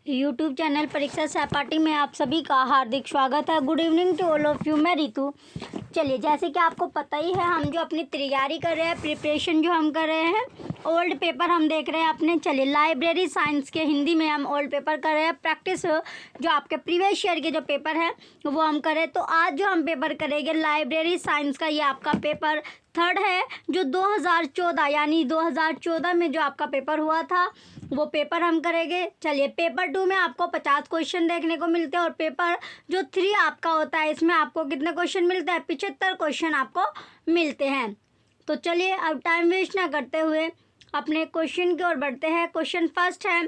YouTube channel परीक्षा सहपाठी में आप सभी का हार्दिक स्वागत है। Good evening to all of you. मैं रितु। चलिए, जैसे कि आपको पता ही है, हम जो अपनी तैयारी कर रहे हैं, प्रिपरेशन जो हम कर रहे हैं, ओल्ड पेपर हम देख रहे हैं अपने। चलिए, लाइब्रेरी साइंस के हिंदी में हम ओल्ड पेपर कर रहे हैं। प्रैक्टिस जो आपके प्रीवियस ईयर के जो पेपर है वो हम करें। तो आज जो हम पेपर करेंगे लाइब्रेरी साइंस का, ये आपका पेपर थर्ड है, जो 2014 यानी 2014 में जो आपका पेपर हुआ था वो पेपर हम करेंगे। चलिए, पेपर 2 में आपको 50 क्वेश्चन देखने को मिलते हैं और पेपर जो 3 आपका होता है इसमें आपको कितने क्वेश्चन मिलते हैं? 75 क्वेश्चन आपको मिलते हैं। तो चलिए, अब टाइम वेस्ट ना करते हुए अपने क्वेश्चन की ओर बढ़ते हैं। क्वेश्चन फर्स्ट है,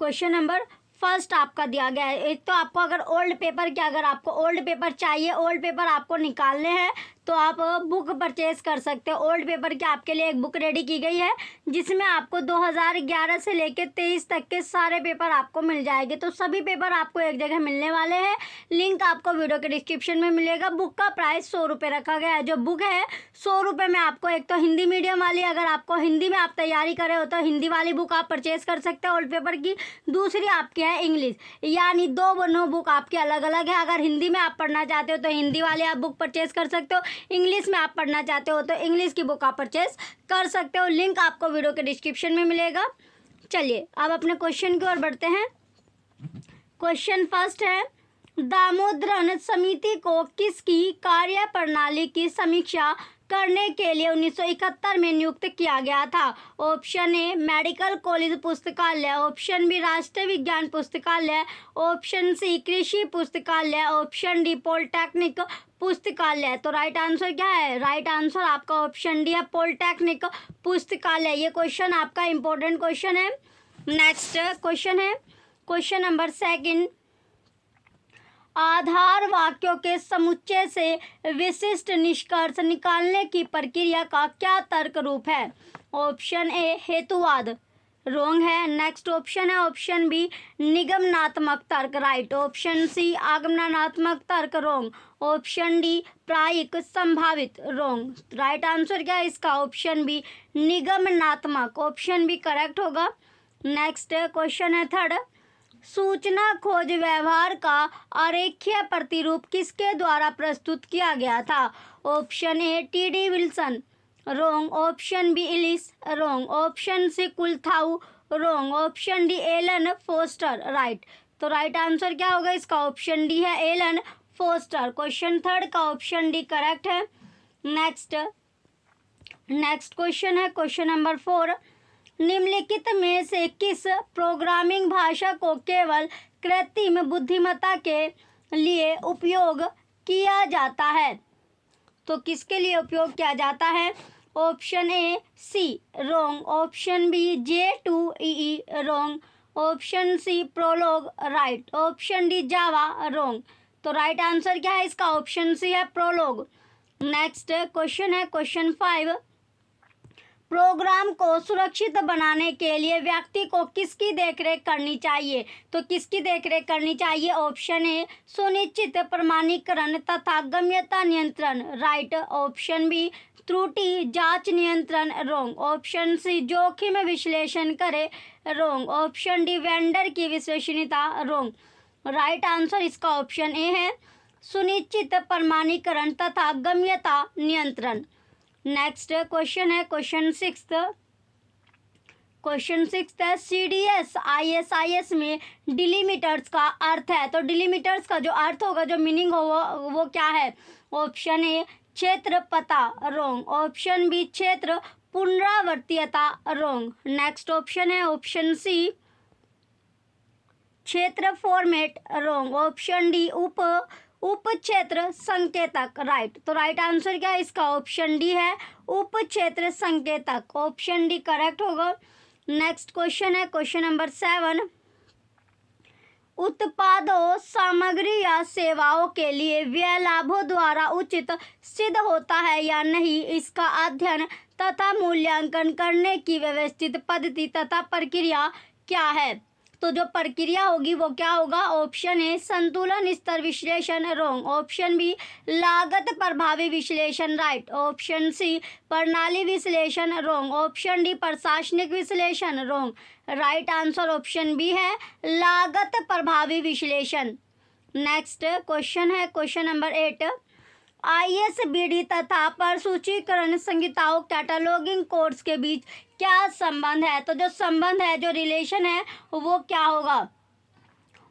क्वेश्चन नंबर फर्स्ट आपका दिया गया है। एक तो आपको अगर ओल्ड पेपर क्या, अगर आपको ओल्ड पेपर चाहिए, ओल्ड पेपर आपको निकालने हैं तो आप बुक परचेज कर सकते हो। ओल्ड पेपर की आपके लिए एक बुक रेडी की गई है जिसमें आपको 2011 से लेकर 23 तक के सारे पेपर आपको मिल जाएंगे। तो सभी पेपर आपको एक जगह मिलने वाले हैं। लिंक आपको वीडियो के डिस्क्रिप्शन में मिलेगा। बुक का प्राइस 100 रुपये रखा गया है। जो बुक है 100 रुपये में आपको, एक तो हिंदी मीडियम वाली, अगर आपको हिंदी में आप तैयारी कर रहे हो तो हिंदी वाली बुक आप परचेज कर सकते हो ओल्ड पेपर की। दूसरी आपकी है इंग्लिश, यानी दो बुक आपकी अलग अलग है। अगर हिंदी में आप पढ़ना चाहते हो तो हिंदी वाली आप बुक परचेज कर सकते हो, इंग्लिश में आप पढ़ना चाहते हो तो इंग्लिश की बुक आप परचेज कर सकते हो। लिंक आपको वीडियो के डिस्क्रिप्शन में मिलेगा। चलिए, अब अपने क्वेश्चन की ओर बढ़ते हैं। क्वेश्चन फर्स्ट है, दामोदरन समिति को किसकी कार्य प्रणाली की समीक्षा करने के लिए 1971 में नियुक्त किया गया था? ऑप्शन ए मेडिकल कॉलेज पुस्तकालय, ऑप्शन बी राष्ट्रीय विज्ञान पुस्तकालय, ऑप्शन सी कृषि पुस्तकालय, ऑप्शन डी पॉलिटेक्निक पुस्तकालय। तो राइट आंसर क्या है? राइट आंसर आपका ऑप्शन डी है, पॉलिटेक्निक पुस्तकालय। ये क्वेश्चन आपका इंपॉर्टेंट क्वेश्चन है। नेक्स्ट क्वेश्चन है, क्वेश्चन नंबर सेकंड, आधार वाक्यों के समुच्चय से विशिष्ट निष्कर्ष निकालने की प्रक्रिया का क्या तर्क रूप है? ऑप्शन ए हेतुवाद, रॉन्ग है। नेक्स्ट ऑप्शन है ऑप्शन बी निगमनात्मक तर्क, राइट। ऑप्शन सी आगमनात्मक तर्क, रॉन्ग। ऑप्शन डी प्रायिक संभावित, रॉन्ग। राइट आंसर क्या है इसका? ऑप्शन बी निगमनात्मक, ऑप्शन बी करेक्ट होगा। नेक्स्ट क्वेश्चन है थर्ड, सूचना खोज व्यवहार का आरेखीय प्रतिरूप किसके द्वारा प्रस्तुत किया गया था? Option A T D. Wilson, wrong. Option B Ellis, wrong. Option C Kuhlthau, wrong. Option D Allen Foster, right. तो राइट आंसर क्या होगा इसका? ऑप्शन डी है एलन फोस्टर। क्वेश्चन थर्ड का ऑप्शन डी करेक्ट है। नेक्स्ट क्वेश्चन है, question number 4, निम्नलिखित में से किस प्रोग्रामिंग भाषा को केवल कृत्रिम बुद्धिमत्ता के लिए उपयोग किया जाता है? तो किसके लिए उपयोग किया जाता है? Option A C, wrong. Option B J2EE, wrong. Option C Prolog, right. Option D Java, wrong. तो राइट आंसर क्या है इसका? ऑप्शन सी है प्रोलॉग। नेक्स्ट क्वेश्चन है, क्वेश्चन 5, प्रोग्राम को सुरक्षित बनाने के लिए व्यक्ति को किसकी देखरेख करनी चाहिए? तो किसकी देखरेख करनी चाहिए? ऑप्शन ए सुनिश्चित प्रमाणीकरण तथा गम्यता नियंत्रण, राइट। ऑप्शन बी त्रुटि जांच नियंत्रण, रॉन्ग। ऑप्शन सी जोखिम विश्लेषण करे, रॉन्ग। ऑप्शन डी वेंडर की विश्वसनीयता, रॉन्ग। राइट आंसर इसका ऑप्शन ए है, सुनिश्चित प्रमाणीकरण तथा गम्यता नियंत्रण। नेक्स्ट क्वेश्चन है, क्वेश्चन 6, क्वेश्चन 6 है, CDS ISIS में डिलीमीटर्स का अर्थ है। तो डिलीमीटर्स का जो अर्थ होगा, जो मीनिंग होगा वो क्या है? ऑप्शन ए क्षेत्र पता, रॉन्ग। ऑप्शन बी क्षेत्र पुनरावर्तीयता, रॉन्ग। नेक्स्ट ऑप्शन है ऑप्शन सी क्षेत्र फॉर्मेट, रॉन्ग। ऑप्शन डी उप क्षेत्र संकेतक, राइट। तो राइट आंसर क्या है इसका? ऑप्शन डी है उप क्षेत्र संकेतक, ऑप्शन डी करेक्ट होगा। नेक्स्ट क्वेश्चन है, क्वेश्चन नंबर 7, उत्पादों सामग्री या सेवाओं के लिए व्यय लाभों द्वारा उचित सिद्ध होता है या नहीं, इसका अध्ययन तथा मूल्यांकन करने की व्यवस्थित पद्धति तथा प्रक्रिया क्या है? तो जो प्रक्रिया होगी वो क्या होगा? ऑप्शन ए संतुलन स्तर विश्लेषण, रॉन्ग। ऑप्शन बी लागत प्रभावी विश्लेषण, राइट। ऑप्शन सी प्रणाली विश्लेषण, रॉन्ग। ऑप्शन डी प्रशासनिक विश्लेषण, wrong. Right answer option B है लागत प्रभावी विश्लेषण। नेक्स्ट क्वेश्चन है क्वेश्चन नंबर 8। ISBD तथा प्रसूचीकरण संहिताओं कैटलॉगिंग कोड्स के बीच क्या संबंध है? तो जो संबंध है, जो रिलेशन है, वो क्या होगा?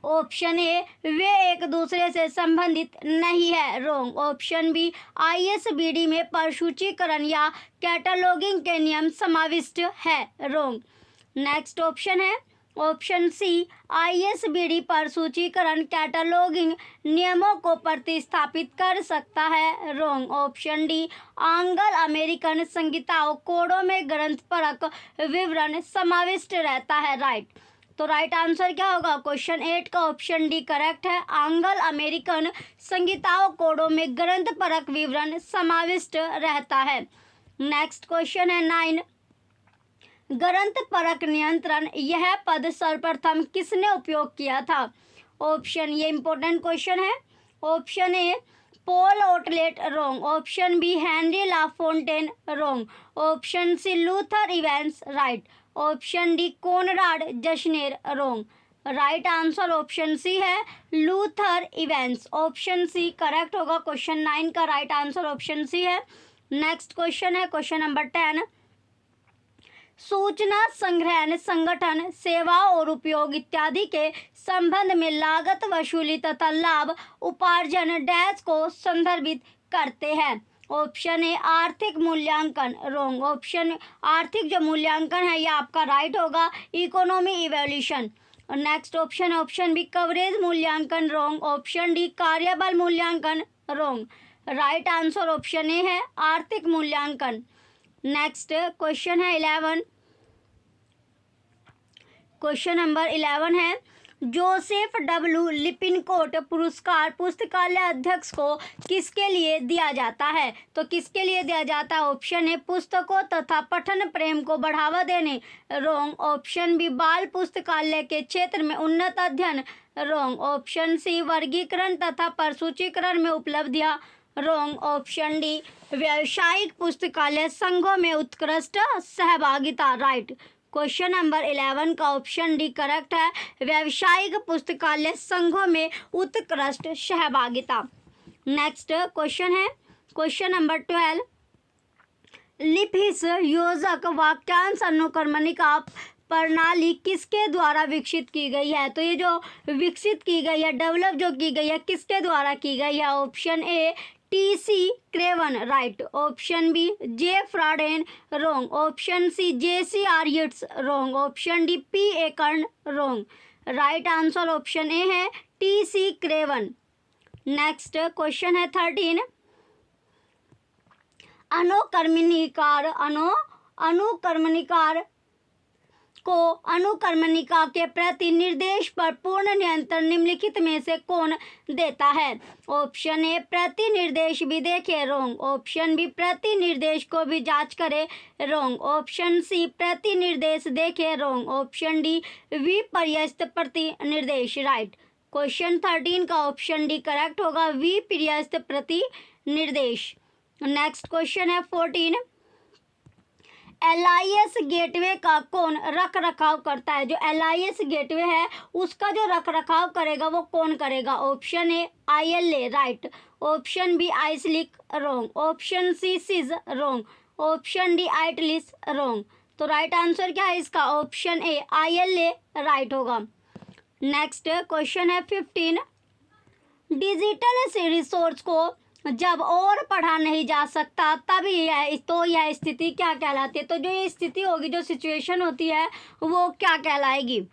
ऑप्शन ए वे एक दूसरे से संबंधित नहीं है, रॉन्ग। ऑप्शन बी ISBD में प्रसूचीकरण या कैटलॉगिंग के नियम समाविष्ट है, रॉन्ग। नेक्स्ट ऑप्शन है ऑप्शन सी ISBD प्रसूचीकरण कैटलॉगिंग नियमों को प्रतिस्थापित कर सकता है, wrong. Option D Anglo American संहिताओं कोडों में ग्रंथपरक विवरण समाविष्ट रहता है, राइट। तो राइट आंसर क्या होगा? क्वेश्चन 8 का ऑप्शन डी करेक्ट है। एंग्लो अमेरिकन संहिताओं कोडों में ग्रंथपरक विवरण समाविष्ट रहता है। नेक्स्ट क्वेश्चन है 9। ग्रंथपरक नियंत्रण यह पद सर्वप्रथम किसने उपयोग किया था? ऑप्शन, ये इंपॉर्टेंट क्वेश्चन है। Option A Paul Otlet, wrong. Option B Henri La Fontaine, wrong. Option C Luther Evans, right. Option D Konrad Gesner, wrong. Right answer option C है Luther Evans. Option C correct होगा। Question 9 का right answer option C है। Next question है question number 10। सूचना संग्रहण, संगठन, सेवाओं और उपयोग इत्यादि के संबंध में लागत वसूली तथा लाभ उपार्जन डैश को संदर्भित करते हैं। ऑप्शन ए आर्थिक मूल्यांकन, रॉन्ग। ऑप्शन आर्थिक जो मूल्यांकन है ये आपका राइट होगा, economy evaluation. Next option option B coverage मूल्यांकन, रॉन्ग। ऑप्शन डी कार्यबल मूल्यांकन, wrong. Right answer option A है आर्थिक मूल्यांकन। नेक्स्ट क्वेश्चन है 11। क्वेश्चन नंबर 11 है जोसेफ डब्ल्यू लिपिनकोट पुरस्कार पुस्तकालय अध्यक्ष को किसके लिए दिया जाता है? तो किसके लिए दिया जाता है? ऑप्शन ए पुस्तकों तथा पठन प्रेम को बढ़ावा देने, रॉन्ग। ऑप्शन बी बाल पुस्तकालय के क्षेत्र में उन्नत अध्ययन, रॉन्ग। ऑप्शन सी वर्गीकरण तथा प्रसूचीकरण में उपलब्धियां, रॉन्ग। ऑप्शन डी व्यावसायिक पुस्तकालय संघों में उत्कृष्ट सहभागिता, राइट। क्वेश्चन नंबर 11 का ऑप्शन डी करेक्ट है, व्यावसायिक पुस्तकालय संघों में उत्कृष्ट सहभागिता। नेक्स्ट क्वेश्चन है क्वेश्चन नंबर 12। लिपिस योजक वाक्यांश अनुक्रमणिका प्रणाली किसके द्वारा विकसित की गई है? तो ये जो विकसित की गई है, डेवलप जो की गई है, किसके द्वारा की गई है? Option A TC Craven, right. Option B J Fraden, wrong. Option C JC आर्यट्स, रॉन्ग। ऑप्शन डी P एकर्न, wrong. Right answer option A है TC क्रेवन। नेक्स्ट क्वेश्चन है 13। अनुकर्मणिकार को अनुकर्मणिका के प्रति निर्देश पर पूर्ण नियंत्रण निम्नलिखित में से कौन देता है? ऑप्शन ए प्रति निर्देश भी देखे, रॉन्ग। ऑप्शन बी प्रति निर्देश को भी जांच करे, रॉन्ग। ऑप्शन सी प्रति निर्देश देखे, रॉन्ग। ऑप्शन डी विपर्यस्त प्रति निर्देश, राइट। क्वेश्चन 13 का ऑप्शन डी करेक्ट होगा, विपर्यस्त प्रति निर्देश। नेक्स्ट क्वेश्चन है 14। LIS गेटवे का कौन रख रखाव करता है? जो LIS गेटवे है उसका जो रख रखाव करेगा वो कौन करेगा? Option A ILA, right. Option B ISLIC, wrong. Option C सिज, wrong. Option D IATLIS, wrong. तो राइट आंसर क्या है इसका? ऑप्शन ए ILA राइट होगा। नेक्स्ट क्वेश्चन है 15। डिजिटल रिसोर्स को जब और पढ़ा नहीं जा सकता तब यह स्थिति क्या कहलाती है? तो जो ये स्थिति होगी, जो सिचुएशन होती है, वो क्या कहलाएगी?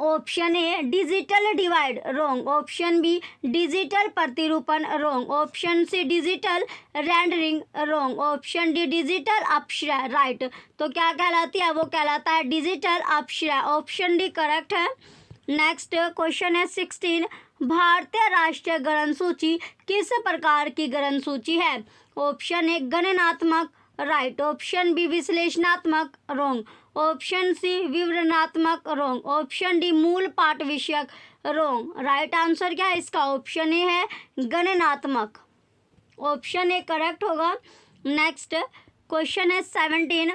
Option A digital divide, wrong. Option B digital प्रतिरूपण, wrong. Option C digital rendering, wrong. Option D digital अपश्रय, राइट। तो क्या कहलाती है? वो कहलाता है डिजिटल अपश्रय। ऑप्शन डी करेक्ट है। नेक्स्ट क्वेश्चन है 16। भारतीय राष्ट्रीय गणन सूची किस प्रकार की गणन सूची है? ऑप्शन ए गणनात्मक, राइट। ऑप्शन बी विश्लेषणात्मक, रॉन्ग। ऑप्शन सी विवरणात्मक, रॉन्ग। ऑप्शन डी मूल पाठ विषयक, रॉन्ग। राइट आंसर क्या है इसका? ऑप्शन ए है गणनात्मक। ऑप्शन ए करेक्ट होगा। नेक्स्ट क्वेश्चन है 17।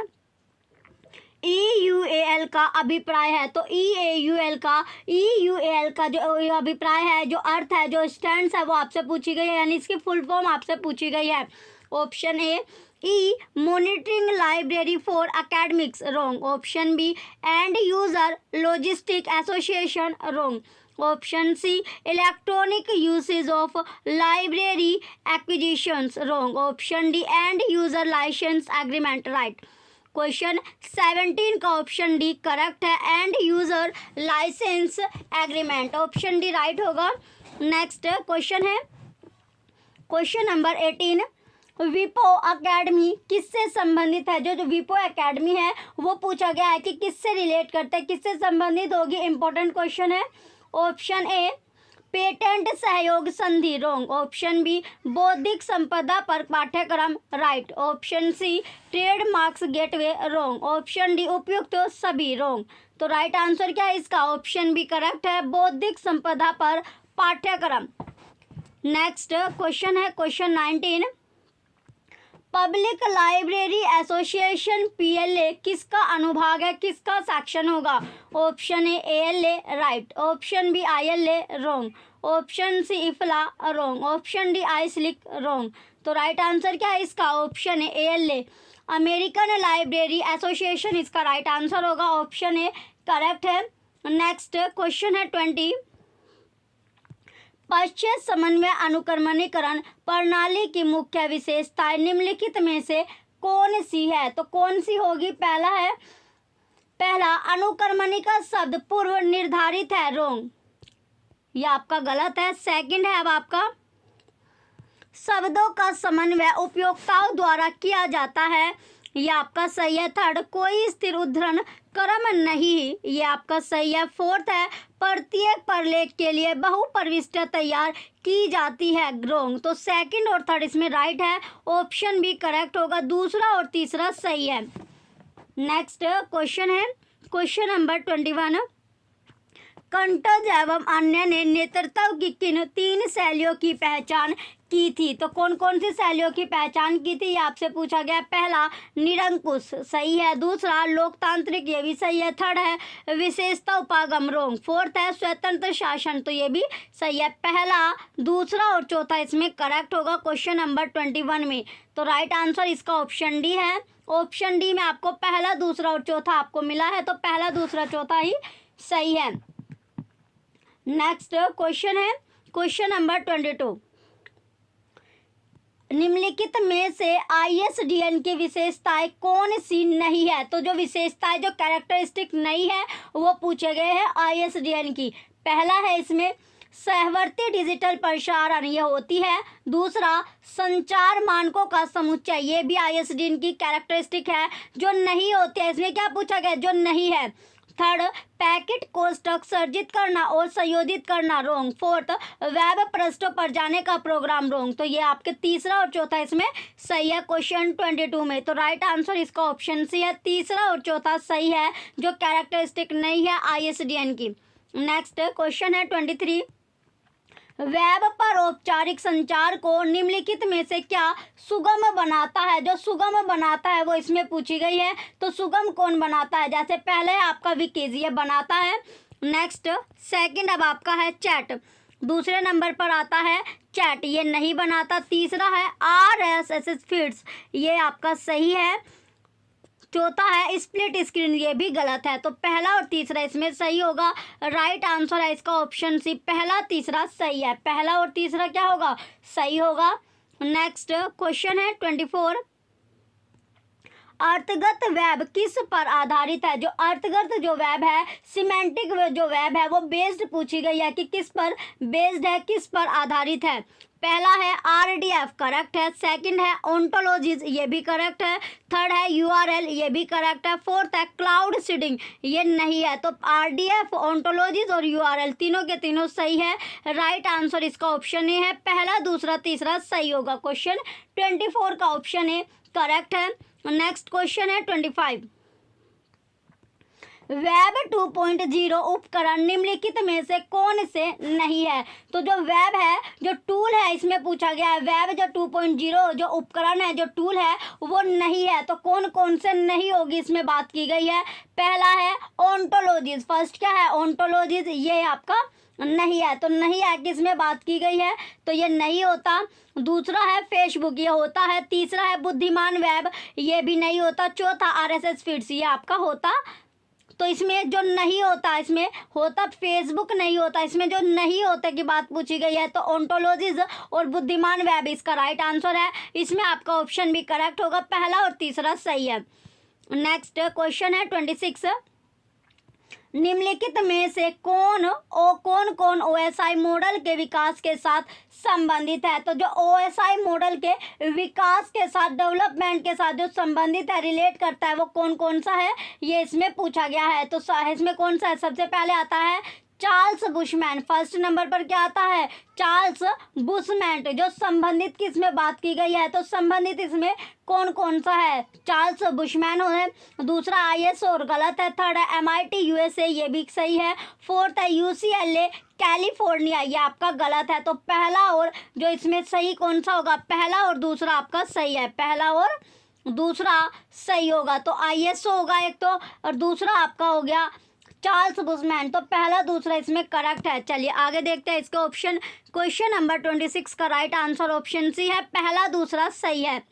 EUAL का अभिप्राय है, तो EUAL का जो अभिप्राय है, जो अर्थ है, जो स्टैंड्स है, वो आपसे पूछी गई है, यानी इसकी फुल फॉर्म आपसे पूछी गई है। Option A monitoring library for academics, wrong. Option B end user logistic association, wrong. Option C electronic usage of library acquisitions, wrong. Option D end user licence agreement, right. Question 17 का option D correct है, end user licence agreement, option D right होगा। Next question है question number 18। विपो academy किससे संबंधित है? जो विपो academy है वो पूछा गया है कि किससे रिलेट करते हैं, किससे संबंधित होगी, इंपॉर्टेंट क्वेश्चन है। ऑप्शन ए पेटेंट सहयोग संधि, रॉन्ग। ऑप्शन बी बौद्धिक संपदा पर पाठ्यक्रम, right. Option C trademarks gateway, wrong. Option D उपयुक्त सभी, रॉन्ग। तो राइट आंसर क्या है इसका? ऑप्शन बी करेक्ट है, बौद्धिक संपदा पर पाठ्यक्रम। नेक्स्ट क्वेश्चन है question 19। Public library association PLA किसका अनुभाग है, किसका सेक्शन होगा? Option A ALA, right. Option B ILA, wrong. Option C IFLA, wrong. Option D ISLIC, wrong. तो राइट आंसर क्या है इसका? Option A ALA, American library association इसका राइट आंसर होगा। ऑप्शन ए करेक्ट है। नेक्स्ट क्वेश्चन है 20। पश्चात समन्वय अनुक्रमणीकरण प्रणाली की मुख्य विशेषताएं निम्नलिखित में से कौन सी है? तो कौन सी होगी? पहला अनुक्रमणी का शब्द पूर्व निर्धारित है, रॉन्ग, ये आपका गलत है। सेकंड है अब आपका शब्दों का समन्वय उपयोक्ताओं द्वारा किया जाता है, ये आपका सही है। थर्ड कोई स्थिर उद्धरण क्रम नहीं, ये आपका सही है। फोर्थ है प्रत्येक प्रलेख के लिए बहुप्रविष्टि तैयार की जाती है, रॉन्ग। तो सेकंड और थर्ड इसमें राइट है, ऑप्शन बी करेक्ट होगा। दूसरा और तीसरा सही है। नेक्स्ट क्वेश्चन है क्वेश्चन नंबर 21। कंटज एवं अन्य ने नेतृत्व की किन 3 शैलियों की पहचान की थी? तो कौन कौन सी शैलियों की पहचान की थी ये आपसे पूछा गया। पहला निरंकुश, सही है। दूसरा लोकतांत्रिक, ये भी सही है। थर्ड है विशेषता उपागम, रॉन्ग। फोर्थ है स्वतंत्र शासन, तो ये भी सही है। पहला, दूसरा और चौथा इसमें करेक्ट होगा क्वेश्चन नंबर 21 में। तो राइट आंसर इसका ऑप्शन डी है। ऑप्शन डी में आपको पहला, दूसरा और चौथा आपको मिला है, तो पहला, दूसरा, चौथा ही सही है। नेक्स्ट क्वेश्चन है क्वेश्चन नंबर 22। निम्नलिखित में से ISDN की विशेषताएं कौन सी नहीं है? तो जो विशेषताएं, जो कैरेक्टरिस्टिक नहीं है वो पूछे गए हैं ISDN की। पहला है इसमें सहवर्ती डिजिटल प्रसारण, ये होती है। दूसरा संचार मानकों का समुच्चय, ये भी ISDN की कैरेक्टरिस्टिक है। जो नहीं होती है इसमें क्या पूछा गया? जो नहीं है। थर्ड पैकेट कोष्ठक सर्जित करना और संयोजित करना, रॉन्ग। फोर्थ वेब पृष्ठों पर जाने का प्रोग्राम, रॉन्ग। तो ये आपके तीसरा और चौथा इसमें सही है क्वेश्चन 22 में। तो राइट आंसर इसका ऑप्शन सी है, तीसरा और चौथा सही है, जो कैरेक्टरिस्टिक नहीं है ISDN की। नेक्स्ट क्वेश्चन है 23। वेब पर औपचारिक संचार को निम्नलिखित में से क्या सुगम बनाता है? जो सुगम बनाता है वो इसमें पूछी गई है। तो सुगम कौन बनाता है? जैसे पहले है आपका विकीज, ये बनाता है। नेक्स्ट सेकंड अब आपका है चैट, दूसरे नंबर पर आता है चैट, ये नहीं बनाता। तीसरा है RSS फीड्स, ये आपका सही है। चौथा है स्प्लिट स्क्रीन, ये भी गलत है। तो पहला और तीसरा इसमें सही होगा। राइट आंसर है इसका ऑप्शन सी, पहला तीसरा सही है। पहला और तीसरा क्या होगा? सही होगा। नेक्स्ट क्वेश्चन है 24। अर्थगत वेब किस पर आधारित है? जो अर्थगत जो वेब है, सिमेंटिक जो वेब है, वो बेस्ड पूछी गई है कि किस पर बेस्ड है, किस पर आधारित है। पहला है RDF, करेक्ट है। सेकंड है ओंटोलॉजीज, ये भी करेक्ट है। थर्ड है URL, ये भी करेक्ट है। फोर्थ है क्लाउड सीडिंग, ये नहीं है। तो RDF, ओंटोलॉजीज और URL तीनों के तीनों सही है। राइट आंसर इसका ऑप्शन ए है, पहला, दूसरा, तीसरा सही होगा। क्वेश्चन 24 का ऑप्शन ए करेक्ट है। नेक्स्ट क्वेश्चन है 25। वेब 2.0 उपकरण निम्नलिखित में से कौन से नहीं है? तो जो वेब है, जो टूल है, इसमें पूछा गया है वेब जो 2.0 जो उपकरण है, जो टूल है, वो नहीं है। तो कौन कौन से नहीं होगी इसमें बात की गई है। पहला है ओंटोलॉजीज। फर्स्ट क्या है? ओंटोलॉजीज, ये आपका नहीं है। तो नहीं है किसमें बात की गई है, तो ये नहीं होता। दूसरा है फेसबुक, ये होता है। तीसरा है बुद्धिमान वेब, ये भी नहीं होता। चौथा RSS फीड्स, ये आपका होता। तो इसमें जो नहीं होता, इसमें होता फेसबुक, नहीं होता। इसमें जो नहीं होता की बात पूछी गई है, तो ओंटोलॉजीज और बुद्धिमान वेब इसका राइट आंसर है। इसमें आपका ऑप्शन भी करेक्ट होगा, पहला और तीसरा सही है। नेक्स्ट क्वेश्चन है 26। निम्नलिखित में से कौन OSI मॉडल के विकास के साथ संबंधित है? तो जो OSI मॉडल के विकास के साथ, डेवलपमेंट के साथ जो संबंधित है, रिलेट करता है, वो कौन कौन सा है, ये इसमें पूछा गया है। तो इसमें कौन सा है? सबसे पहले आता है चार्ल्स बुशमैन। फर्स्ट नंबर पर क्या आता है? Charles bushman. जो संबंधित की इसमें बात की गई है, तो संबंधित इसमें कौन कौन सा है? चार्ल्स बुशमैन है। दूसरा ISO और गलत है। थर्ड है MIT USA, ये भी सही है। फोर्थ है UCLA कैलिफोर्निया, ये आपका गलत है। तो पहला और जो इसमें सही कौन सा होगा? पहला और दूसरा आपका सही है, पहला और दूसरा सही होगा। तो ISO होगा एक तो, और दूसरा आपका हो गया चार्ल्स बुशमैन। तो पहला दूसरा इसमें करेक्ट है। चलिए आगे देखते हैं इसका ऑप्शन। क्वेश्चन नंबर 26 का राइट आंसर ऑप्शन सी है, पहला दूसरा सही है।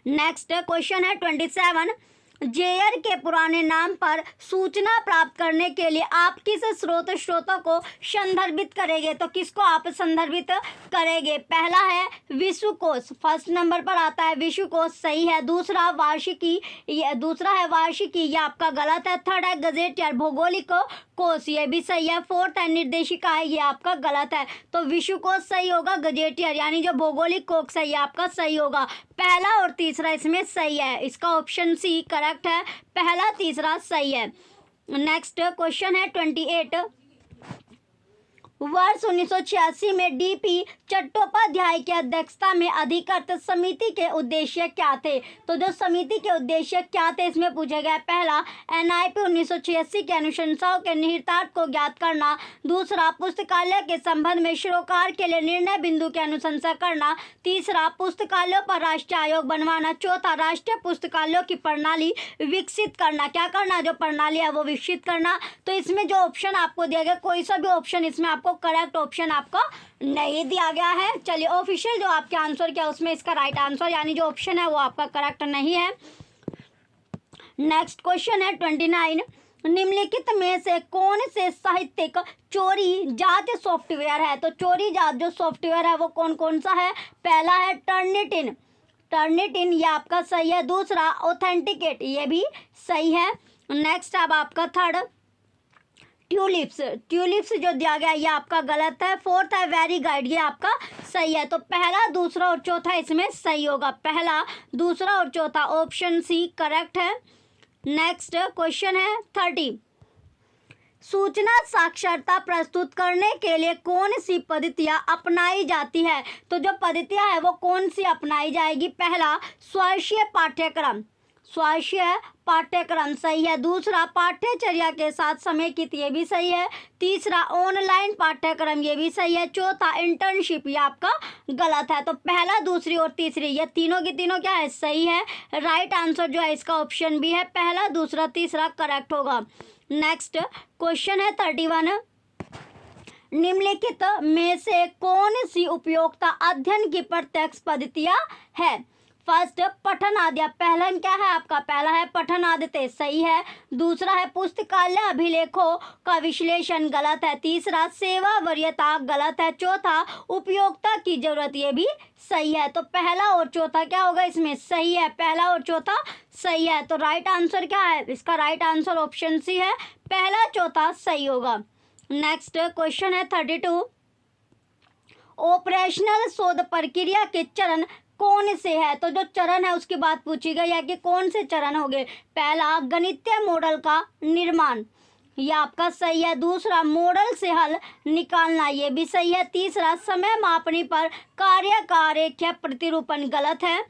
नेक्स्ट क्वेश्चन है 27। जेयर के पुराने नाम पर सूचना प्राप्त करने के लिए आप किस स्रोतों को संदर्भित करेंगे? तो किसको आप संदर्भित करेंगे? पहला है विश्वकोश, फर्स्ट नंबर पर आता है विश्वकोश, सही है। दूसरा वार्षिकी, ये आपका गलत है। थर्ड है गजेटियर भौगोलिक कोश, ये भी सही है। फोर्थ है निर्देशिका है, ये आपका गलत है। तो विश्वकोश सही होगा, गजेटियर यानी जो भौगोलिक कोश है, ये आपका सही होगा। पहला और तीसरा इसमें सही है, इसका ऑप्शन सी करेक्ट है, पहला तीसरा सही है। नेक्स्ट क्वेश्चन है 28। वर्ष 1986 में DP चट्टोपाध्याय की अध्यक्षता में अधिकृत समिति के उद्देश्य क्या थे? तो जो समिति के उद्देश्य क्या थे इसमें पूछा गया। पहला NIP 1986 की अनुशंसाओं के निहितार्थ को ज्ञात करना। दूसरा पुस्तकालय के संबंध में सरोकार के लिए निर्णय बिंदु की अनुशंसा करना। तीसरा पुस्तकालयों पर राष्ट्रीय आयोग बनवाना। चौथा राष्ट्रीय पुस्तकालयों की प्रणाली विकसित करना। क्या करना? जो प्रणाली है वो विकसित करना। तो इसमें जो ऑप्शन आपको दिया गया, कोई सा भी ऑप्शन इसमें आपको करेक्ट ऑप्शन आपको नहीं दिया गया है। चलिए ऑफिशियल जो आपके आंसर क्या उसमें इसका राइट आंसर यानी जो ऑप्शन है वो आपका करेक्ट नहीं है। नेक्स्ट क्वेश्चन है 29। निम्नलिखित में से कौन से साहित्यिक चोरी जांच सॉफ्टवेयर है? तो चोरी जांच जो सॉफ्टवेयर है वो कौन कौन सा है? पहला है टर्निटिन, ये आपका सही है। दूसरा ऑथेंटिकेट, ये भी सही है। नेक्स्ट अब आपका थर्ड ट्यूलिप्स जो दिया गया ये आपका गलत है। फोर्थ है वेरी गाइड, ये आपका सही है। तो पहला दूसरा और चौथा इसमें सही होगा, पहला दूसरा और चौथा ऑप्शन सी करेक्ट है। नेक्स्ट क्वेश्चन है 30। सूचना साक्षरता प्रस्तुत करने के लिए कौन सी पद्धतियाँ अपनाई जाती है? तो जो पद्धतियाँ है वो कौन सी अपनाई जाएगी? पहला स्वयं पाठ्यक्रम सही है। दूसरा पाठ्यचर्या के साथ समेकित, ये भी सही है। तीसरा ऑनलाइन पाठ्यक्रम, ये भी सही है। चौथा इंटर्नशिप, ये आपका गलत है। तो पहला दूसरी और तीसरी ये तीनों की तीनों क्या है? सही है। राइट आंसर जो है इसका ऑप्शन भी है, पहला दूसरा तीसरा करेक्ट होगा। नेक्स्ट क्वेश्चन है 31। निम्नलिखित में से कौन सी उपयोगिता अध्ययन की प्रत्यक्ष पद्धतियाँ है? फर्स्ट पठनाद्य, पहला क्या है आपका? पहला है पठनाद्यते, सही है। दूसरा है पुस्तकालय अभिलेखों का विश्लेषण, गलत है। तीसरा सेवा वरीयता, गलत है। चौथा उपयोगिता की जरूरत, ये भी सही है। तो पहला और चौथा क्या होगा इसमें? सही है, पहला और चौथा सही है। तो राइट आंसर क्या है इसका? राइट आंसर ऑप्शन सी है, पहला चौथा सही होगा। नेक्स्ट क्वेश्चन है 32। ऑपरेशनल शोध प्रक्रिया के चरण कौन से है? तो जो चरण है उसकी बात पूछी गई है कि कौन से चरण हो गए। पहला गणितीय मॉडल का निर्माण, ये आपका सही है। दूसरा मॉडल से हल निकालना, ये भी सही है। तीसरा समय मापनी पर कार्य का रेखीय प्रतिरूपण, गलत है।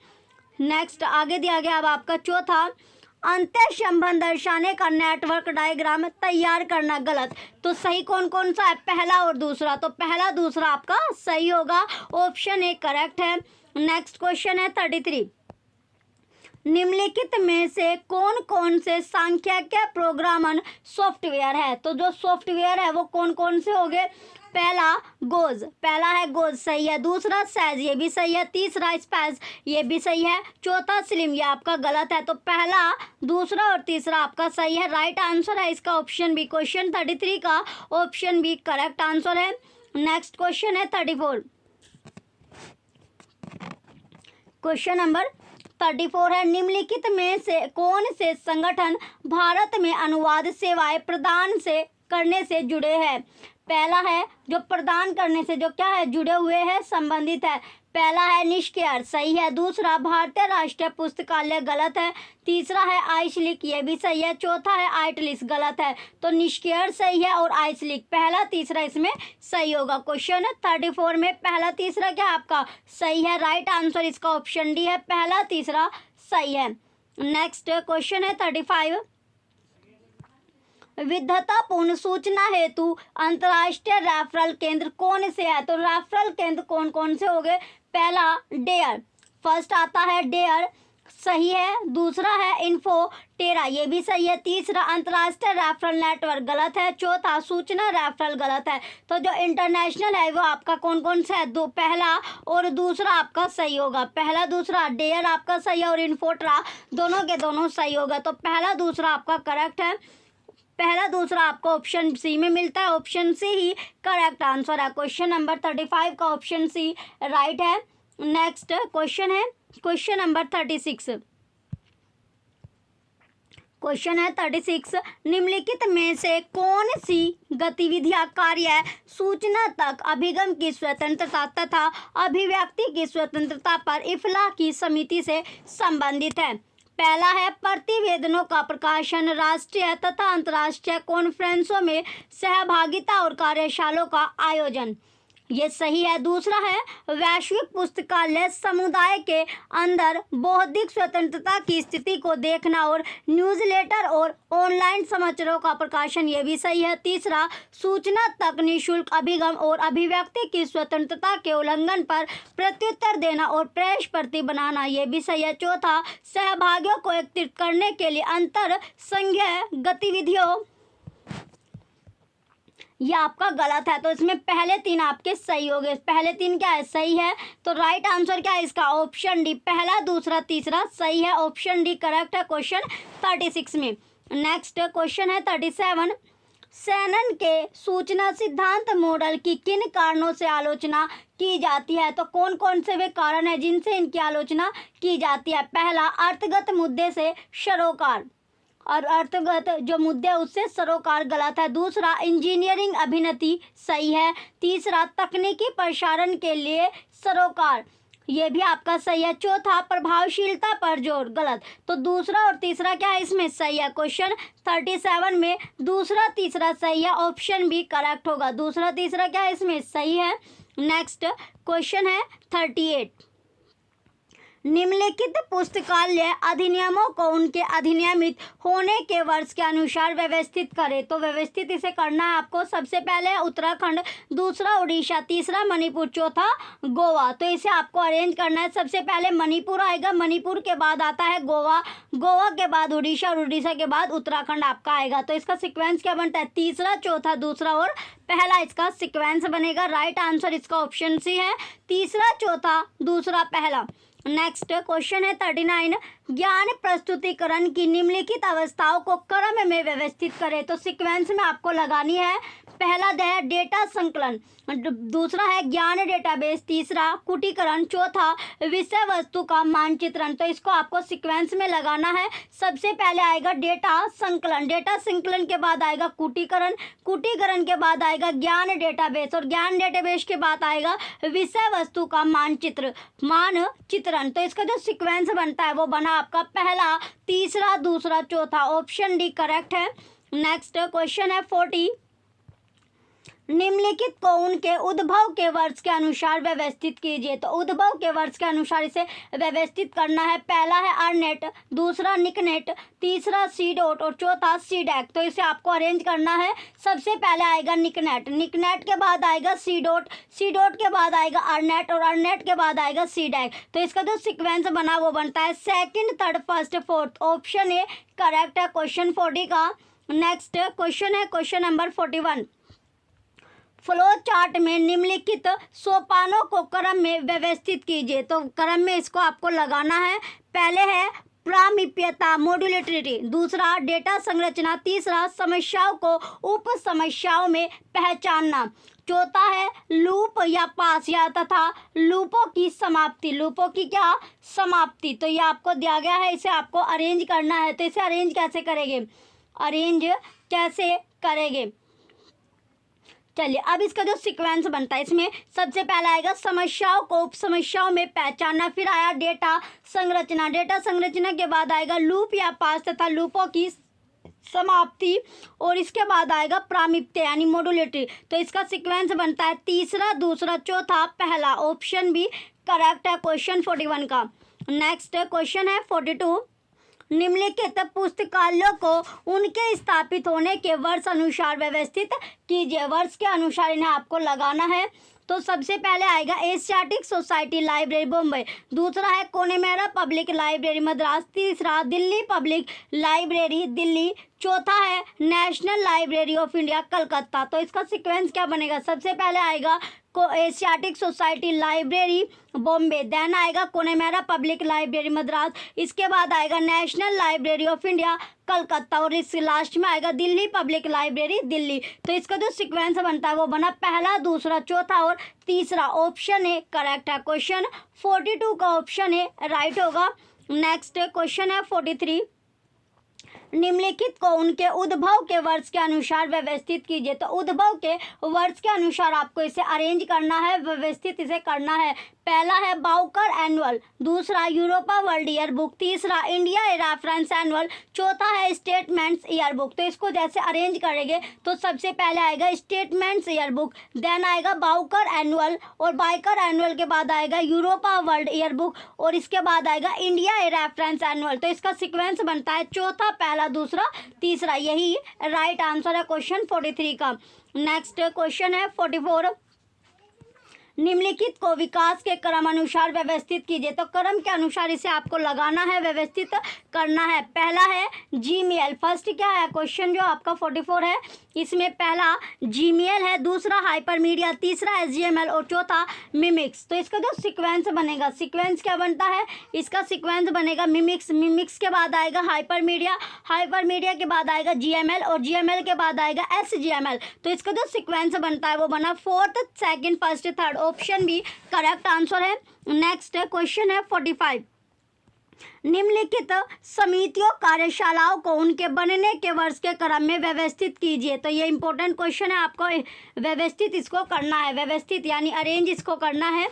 नेक्स्ट आगे दिया गया अब आपका चौथा, अंत्य संबंध दर्शाने का नेटवर्क डायग्राम तैयार करना गलत। तो सही कौन कौन सा है, पहला और दूसरा। तो पहला दूसरा आपका सही होगा, ऑप्शन ए करेक्ट है। नेक्स्ट क्वेश्चन है 33, निम्नलिखित में से कौन कौन से सांख्यिकीय प्रोग्रामन सॉफ्टवेयर है। तो जो सॉफ्टवेयर है वो कौन कौन से हो गए, पहला गोज, पहला है गोज सही है, दूसरा सैज ये भी सही है, तीसरा स्पैज ये भी सही है, चौथा स्लिम ये आपका गलत है। तो पहला, दूसरा और तीसरा आपका सही है, राइट आंसर है इसका ऑप्शन बी। क्वेश्चन 33 का ऑप्शन बी करेक्ट आंसर है। नेक्स्ट क्वेश्चन है 34, क्वेश्चन नंबर 34 है, निम्नलिखित में से कौन से संगठन भारत में अनुवाद सेवाएं प्रदान से करने से जुड़े हैं। पहला है जो प्रदान करने से जो क्या है, जुड़े हुए हैं, संबंधित है। पहला है निष्केयर सही है, दूसरा भारतीय राष्ट्रीय पुस्तकालय गलत है, तीसरा है आइसलिक ये भी सही है, चौथा है आइटलिस गलत है। तो निष्केयर सही है और आइसलिक पहला तीसरा इसमें सही होगा। क्वेश्चन 34 में पहला तीसरा क्या आपका सही है, राइट आंसर इसका ऑप्शन डी है, पहला तीसरा सही है। नेक्स्ट क्वेश्चन है 35, विद्वतापूर्ण सूचना हेतु अंतर्राष्ट्रीय रेफरल केंद्र कौन से है। तो रेफरल केंद्र कौन कौन से हो गए, पहला डेयर, फर्स्ट आता है डेयर सही है, दूसरा है इन्फो टेरा ये भी सही है, तीसरा अंतर्राष्ट्रीय रेफरल नेटवर्क गलत है, चौथा सूचना रेफरल गलत है। तो जो इंटरनेशनल है वो आपका कौन कौन सा है, दो, पहला और दूसरा आपका सही होगा, पहला दूसरा डेयर आपका सही है और इन्फोटेरा दोनों के दोनों सही होगा। तो पहला दूसरा आपका करेक्ट है, पहला दूसरा आपको ऑप्शन सी में मिलता है, ऑप्शन सी ही करेक्ट आंसर है। क्वेश्चन नंबर 35 का ऑप्शन सी राइट है। नेक्स्ट क्वेश्चन है क्वेश्चन नंबर 36, क्वेश्चन है 36, निम्नलिखित में से कौन सी गतिविधियां कार्य सूचना तक अभिगम की स्वतंत्रता तथा अभिव्यक्ति की स्वतंत्रता पर इफला की समिति से संबंधित है। पहला है प्रतिवेदनों का प्रकाशन, राष्ट्रीय तथा अंतर्राष्ट्रीय कॉन्फ्रेंसों में सहभागिता और कार्यशालाओं का आयोजन ये सही है, दूसरा है वैश्विक पुस्तकालय समुदाय के अंदर बौद्धिक स्वतंत्रता की स्थिति को देखना और न्यूज़लेटर और ऑनलाइन समाचारों का प्रकाशन ये भी सही है, तीसरा सूचना तक निःशुल्क अभिगम और अभिव्यक्ति की स्वतंत्रता के उल्लंघन पर प्रत्युत्तर देना और प्रेस प्रति बनाना ये भी सही है, चौथा सहभागियों को एकत्रित करने के लिए अंतर संघीय गतिविधियों ये आपका गलत है। तो इसमें पहले तीन आपके सही हो गए, पहले तीन क्या है सही है। तो राइट आंसर क्या है इसका, ऑप्शन डी, पहला दूसरा तीसरा सही है, ऑप्शन डी करेक्ट है क्वेश्चन 36 में। नेक्स्ट क्वेश्चन है 37, शैनन के सूचना सिद्धांत मॉडल की किन कारणों से आलोचना की जाती है। तो कौन कौन से वे कारण हैं जिनसे इनकी आलोचना की जाती है। पहला अर्थगत मुद्दे से सरोकार, और अर्थगत जो मुद्दे उससे सरोकार गलत है, दूसरा इंजीनियरिंग अभिनति सही है, तीसरा तकनीकी प्रसारण के लिए सरोकार ये भी आपका सही है, चौथा प्रभावशीलता पर जोर गलत। तो दूसरा और तीसरा क्या है इसमें सही है। क्वेश्चन 37 में दूसरा तीसरा सही है, ऑप्शन बी करेक्ट होगा, दूसरा तीसरा क्या है इसमें सही है। नेक्स्ट क्वेश्चन है 38, निम्नलिखित पुस्तकालय अधिनियमों को उनके अधिनियमित होने के वर्ष के अनुसार व्यवस्थित करें। तो व्यवस्थित इसे करना है आपको, सबसे पहले उत्तराखंड, दूसरा उड़ीसा, तीसरा मणिपुर, चौथा गोवा। तो इसे आपको अरेंज करना है, सबसे पहले मणिपुर आएगा, मणिपुर के बाद आता है गोवा, गोवा के बाद उड़ीसा और उड़ीसा के बाद उत्तराखंड आपका आएगा। तो इसका सिक्वेंस क्या बनता है, तीसरा चौथा दूसरा और पहला इसका सिक्वेंस बनेगा। राइट आंसर इसका ऑप्शन सी है, तीसरा चौथा दूसरा पहला। नेक्स्ट क्वेश्चन है 39, ज्ञान प्रस्तुतिकरण की निम्नलिखित अवस्थाओं को क्रम में व्यवस्थित करें। तो सीक्वेंस में आपको लगानी है, पहला है डेटा संकलन, दूसरा है ज्ञान डेटाबेस, तीसरा कुटीकरण, चौथा विषय वस्तु का मानचित्रण। तो इसको आपको सीक्वेंस में लगाना है, सबसे पहले आएगा डेटा संकलन, डेटा संकलन के बाद आएगा कुटीकरण, कुटीकरण के बाद आएगा ज्ञान डेटाबेस और ज्ञान डेटाबेस के बाद आएगा विषय वस्तु का मानचित्रण। तो इसका जो सीक्वेंस बनता है वो बना आपका पहला तीसरा दूसरा चौथा, ऑप्शन डी करेक्ट है। नेक्स्ट क्वेश्चन है 40, निम्नलिखित को उनके उद्भव के वर्ष के अनुसार व्यवस्थित कीजिए। तो उद्भव के वर्ष के अनुसार इसे व्यवस्थित करना है। पहला है अर्नेट, दूसरा निकनेट, तीसरा सी डॉट और चौथा सी डैक। तो इसे आपको अरेंज करना है। सबसे पहले आएगा निकनेट, निकनेट के बाद आएगा सी डॉट, सी डॉट के बाद आएगा अर्नेट और अर्नेट के बाद आएगा सी डैक। तो इसका जो सीक्वेंस बना वो बनता है second, third, first, fourth. Option A correct है क्वेश्चन 40 का। नेक्स्ट क्वेश्चन है क्वेश्चन नंबर 41। फ्लो चार्ट में निम्नलिखित सोपानों को क्रम में व्यवस्थित कीजिए। तो क्रम में इसको आपको लगाना है। पहले है प्रामिप्यता मॉड्यूलेटरी, दूसरा डेटा संरचना, तीसरा समस्याओं को उप समस्याओं में पहचानना, चौथा है लूप या पास या तथा लूपों की समाप्ति, लूपों की क्या समाप्ति। तो ये आपको दिया गया है, इसे आपको अरेंज करना है। तो इसे अरेंज कैसे करेंगे, अरेंज कैसे करेंगे, चलिए अब इसका जो सीक्वेंस बनता है इसमें सबसे पहला आएगा समस्याओं को उप समस्याओं में पहचानना, फिर आया डेटा संरचना, डेटा संरचना के बाद आएगा लूप या पास तथा लूपों की समाप्ति और इसके बाद आएगा प्रामिप्य यानी मॉड्यूलेटरी। तो इसका सीक्वेंस बनता है तीसरा, दूसरा, चौथा, पहला। ऑप्शन बी करेक्ट है क्वेश्चन 41 का। नेक्स्ट क्वेश्चन है 42। निम्नलिखित पुस्तकालयों को उनके स्थापित होने के वर्ष अनुसार व्यवस्थित कीजिए। वर्ष के अनुसार इन्हें आपको लगाना है। तो सबसे पहले आएगा एशियाटिक सोसाइटी लाइब्रेरी बॉम्बे, दूसरा है कोनेमेरा पब्लिक लाइब्रेरी मद्रास, तीसरा दिल्ली पब्लिक लाइब्रेरी दिल्ली, चौथा है national library of India Calcutta. तो इसका सीक्वेंस क्या बनेगा, सबसे पहले आएगा को Asiatic society library Bombay, then आएगा कोनेमेरा पब्लिक लाइब्रेरी मद्रास, इसके बाद आएगा national library of India Calcutta और इस लास्ट में आएगा दिल्ली पब्लिक लाइब्रेरी दिल्ली। तो इसका जो सीक्वेंस बनता है वो बना पहला, दूसरा, चौथा और तीसरा। ऑप्शन ए करेक्ट है क्वेश्चन 42 का ऑप्शन ए राइट होगा। नेक्स्ट क्वेश्चन है 43। निम्नलिखित को उनके उद्भव के वर्ष के अनुसार व्यवस्थित कीजिए। तो उद्भव के वर्ष के अनुसार आपको इसे अरेंज करना है, व्यवस्थित इसे करना है। पहला है बाउकर एनुअल, दूसरा यूरोपा वर्ल्ड ईयर बुक, तीसरा इंडिया रेफरेंस एनुअल, चौथा है स्टेटमेंट्स ईयर बुक। तो इसको जैसे अरेंज करेंगे तो सबसे पहले आएगा स्टेटमेंट्स ईयर बुक, देन आएगा बाउकर एनुअल और बाइकर एनुअल के बाद आएगा यूरोपा वर्ल्ड ईयर बुक और इसके बाद आएगा इंडिया रेफरेंस एनुअल। तो इसका सीक्वेंस बनता है चौथा, पहला, दूसरा, तीसरा। यही राइट आंसर है क्वेश्चन 43 का। नेक्स्ट क्वेश्चन है 44। निम्नलिखित को विकास के क्रम अनुसार व्यवस्थित कीजिए। तो क्रम के अनुसार इसे आपको लगाना है, व्यवस्थित करना है। पहला है जीमेल, फर्स्ट क्या है क्वेश्चन जो आपका 44 है, इसमें पहला जीमेल है, दूसरा हाइपरमीडिया, तीसरा एसजीएमएल और चौथा मिमिक्स। तो इसका जो सीक्वेंस बनेगा, सीक्वेंस क्या बनता है, इसका सीक्वेंस बनेगा मिमिक्स, मिमिक्स के बाद आएगा हाइपरमीडिया, हाइपरमीडिया के बाद आएगा जीएमएल और जीएमएल के बाद आएगा एसजीएमएल। तो इसका जो सीक्वेंस बनता है वो बना fourth, second, first, third. Option B correct answer है। नेक्स्ट क्वेश्चन है 45। निम्नलिखित समितियों कार्यशालाओं को उनके बनने के वर्ष के क्रम में व्यवस्थित कीजिए। तो ये इंपॉर्टेंट क्वेश्चन है, आपको व्यवस्थित इसको करना है, व्यवस्थित यानी अरेंज इसको करना है।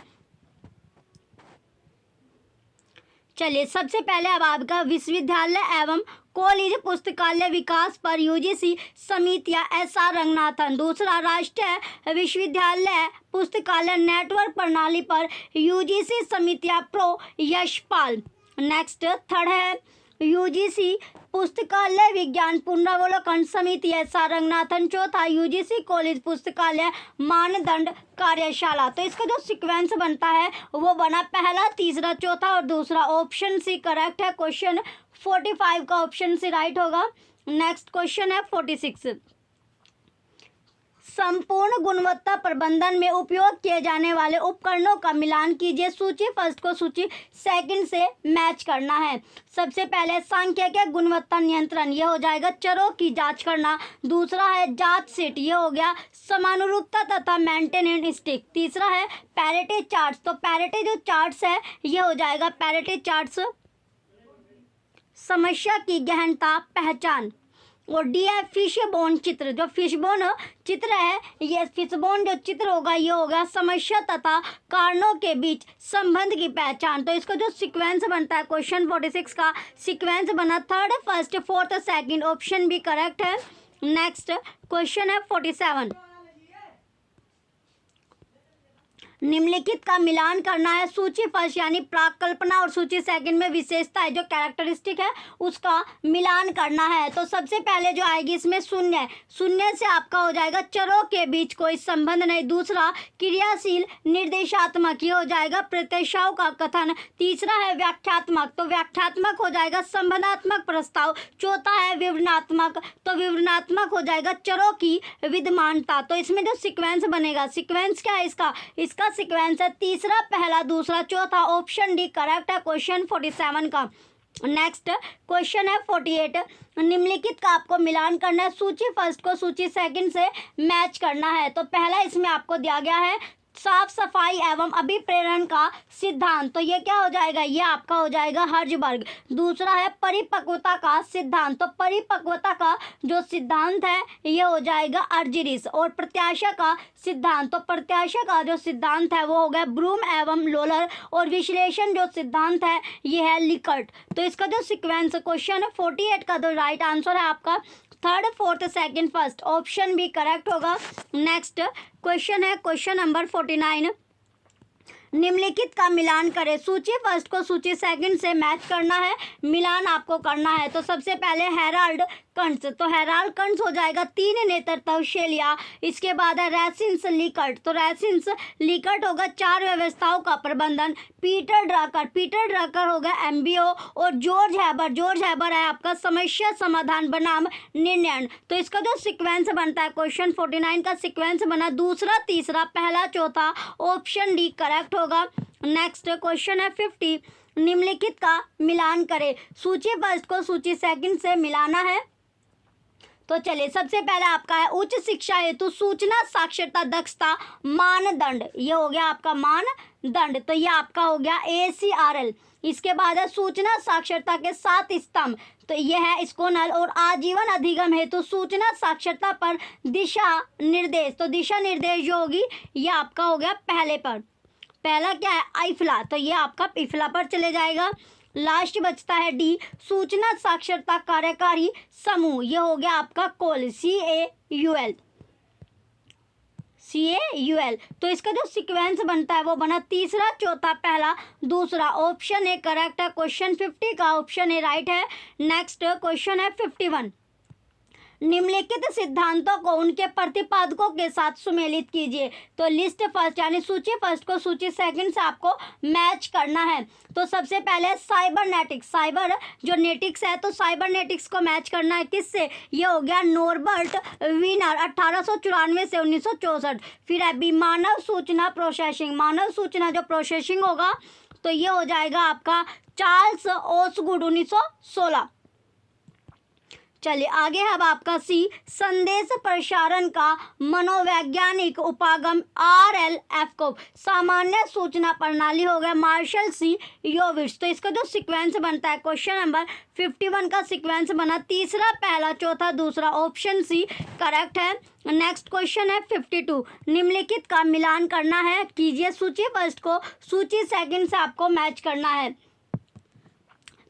चलिए सबसे पहले अब आपका विश्वविद्यालय एवं कॉलेज पुस्तकालय विकास पर यूजीसी समितियां एसआर रंगनाथन, दूसरा राष्ट्रीय विश्वविद्यालय पुस्तकालय नेटवर्क प्रणाली पर यूजीसी समितियां प्रो यशपाल। नेक्स्ट थर्ड है यूजीसी पुस्तकालय विज्ञान पुनरावलोकन समिति एसआर रंगनाथन, चौथा यूजीसी कॉलेज पुस्तकालय मानदंड कार्यशाला। तो इसका जो सीक्वेंस बनता है वो बना पहला, तीसरा, चौथा और दूसरा। ऑप्शन सी करेक्ट है क्वेश्चन 45 का ऑप्शन सी राइट होगा। नेक्स्ट क्वेश्चन है 46। संपूर्ण गुणवत्ता प्रबंधन में उपयोग किए जाने वाले उपकरणों का मिलान कीजिए। सूची फर्स्ट को सूची सेकंड से मैच करना है। सबसे पहले सांख्यिकीय गुणवत्ता नियंत्रण, ये हो जाएगा चरों की जांच करना। दूसरा है जांच सीट, ये हो गया समानुरूपता तथा मेंटेनेंस स्टिक। तीसरा है पैरिटी चार्ट्स, तो पैरिटी जो चार्ट्स है ये हो जाएगा पैरिटी चार्ट्स समस्या की गहनता पहचान। और डी है फिशबोन चित्र, जो फिशबोन चित्र है ये फिशबोन जो चित्र होगा ये होगा समस्या तथा कारणों के बीच संबंध की पहचान। तो इसका जो सीक्वेंस बनता है क्वेश्चन 46 का सीक्वेंस बना third, first, fourth, second. Option भी करेक्ट है। नेक्स्ट क्वेश्चन है 47। निम्नलिखित का मिलान करना है। सूची फर्स्ट यानी प्राक कल्पना और सूची सेकंड में विशेषता है जो कैरेक्टरिस्टिक है उसका मिलान करना है। तो सबसे पहले जो आएगी इसमें शून्य है, शून्य से आपका हो जाएगा चरों के बीच कोई संबंध नहीं। दूसरा क्रियाशील निर्देशात्मक, ये हो जाएगा प्रत्याशाओं का कथन। तीसरा है व्याख्यात्मक, तो व्याख्यात्मक हो जाएगा संबंधात्मक प्रस्ताव। चौथा है विवरणात्मक, तो विवरणात्मक हो जाएगा चरों की विद्यमानता। तो इसमें जो सीक्वेंस बनेगा, सीक्वेंस क्या है इसका सीक्वेंस है तीसरा, पहला, दूसरा, चौथा। ऑप्शन डी करेक्ट है क्वेश्चन 47 का। नेक्स्ट क्वेश्चन है 48। निम्नलिखित का आपको मिलान करना है। सूची फर्स्ट को सूची सेकंड से मैच करना है। तो पहला इसमें आपको दिया गया है साफ सफाई एवं अभिप्रेरण का सिद्धांत, तो ये क्या हो जाएगा, ये आपका हो जाएगा हर्जबर्ग। दूसरा है परिपक्वता का सिद्धांत, तो परिपक्वता का जो सिद्धांत है ये हो जाएगा अर्जिरिस। और प्रत्याशा का सिद्धांत, तो प्रत्याशा का जो सिद्धांत है वो हो गया ब्रूम एवं लोलर। और विश्लेषण जो सिद्धांत है ये है लिकर्ट। तो इसका जो सीक्वेंस क्वेश्चन है 48 का जो राइट आंसर है आपका third, fourth, second, first, option भी करेक्ट होगा। नेक्स्ट क्वेश्चन है क्वेश्चन नंबर 49। निम्नलिखित का मिलान करें। सूची फर्स्ट को सूची सेकंड से मैच करना है, मिलान आपको करना है। तो सबसे पहले हेराल्ड कंट्स, तो हेराल्ड कंट्स हो जाएगा तीन नेत्र तवशेलिया। इसके बाद है रेसिन्स लिकर्ट, तो रेसिन्स लिकर्ट होगा चार व्यवस्थाओं का प्रबंधन। पीटर ड्रकर होगा एमबीओ। और जॉर्ज हैबर है आपका समस्या समाधान बनाम निर्णय। तो इसका जो सीक्वेंस बनता है क्वेश्चन 49 का सीक्वेंस बना दूसरा, तीसरा, पहला, चौथा। ऑप्शन डी करेक्ट होगा। नेक्स्ट क्वेश्चन है 50। निम्नलिखित का मिलान करें। सूची फर्स्ट को सूची सेकंड से मिलाना है। तो चलिए सबसे पहले आपका है उच्च शिक्षा हेतु सूचना साक्षरता दक्षता मानदंड, ये हो गया आपका मानदंड, तो ये आपका हो गया ACRL। इसके बाद है सूचना साक्षरता के 7 स्तंभ, तो ये है स्कोनल। और आजीवन अधिगम हेतु सूचना साक्षरता पर दिशा निर्देश, तो दिशा निर्देश जो होगी ये आपका हो गया पहले पर। पहला क्या है आइफला, तो ये आपका इफला पर चले जाएगा। लास्ट बचता है डी सूचना साक्षरता कार्यकारी समूह, ये हो गया आपका कोल CAUL। तो इसका जो सीक्वेंस बनता है वो बना तीसरा, चौथा, पहला, दूसरा। ऑप्शन ए करेक्ट है क्वेश्चन 50 का, ऑप्शन ए राइट है। नेक्स्ट क्वेश्चन है 51। निम्नलिखित सिद्धांतों को उनके प्रतिपादकों के साथ सुमेलित कीजिए। तो लिस्ट फर्स्ट यानी सूची फर्स्ट को सूची सेकंड से आपको मैच करना है। तो सबसे पहले साइबरनेटिक्स, साइबर जो नेटिक्स है तो साइबरनेटिक्स को मैच करना है किससे, ये हो गया नॉर्बर्ट वीनर 1894 से 1964। फिर है बी मानव सूचना प्रोसेसिंग, मानव सूचना जो प्रोसेसिंग होगा तो ये हो जाएगा आपका चार्ल्स ओसगुड 1916। चलिए आगे है अब आपका सी संदेश प्रसारण का मनोवैज्ञानिक उपागम RLF सामान्य सूचना प्रणाली हो गया मार्शल सी योविट्स। तो इसका जो सीक्वेंस बनता है क्वेश्चन नंबर 51 का सीक्वेंस बना तीसरा, पहला, चौथा, दूसरा। ऑप्शन सी करेक्ट है। नेक्स्ट क्वेश्चन है 52। निम्नलिखित का मिलान करना है, कीजिए। सूची फर्स्ट को सूची सेकंड से आपको मैच करना है।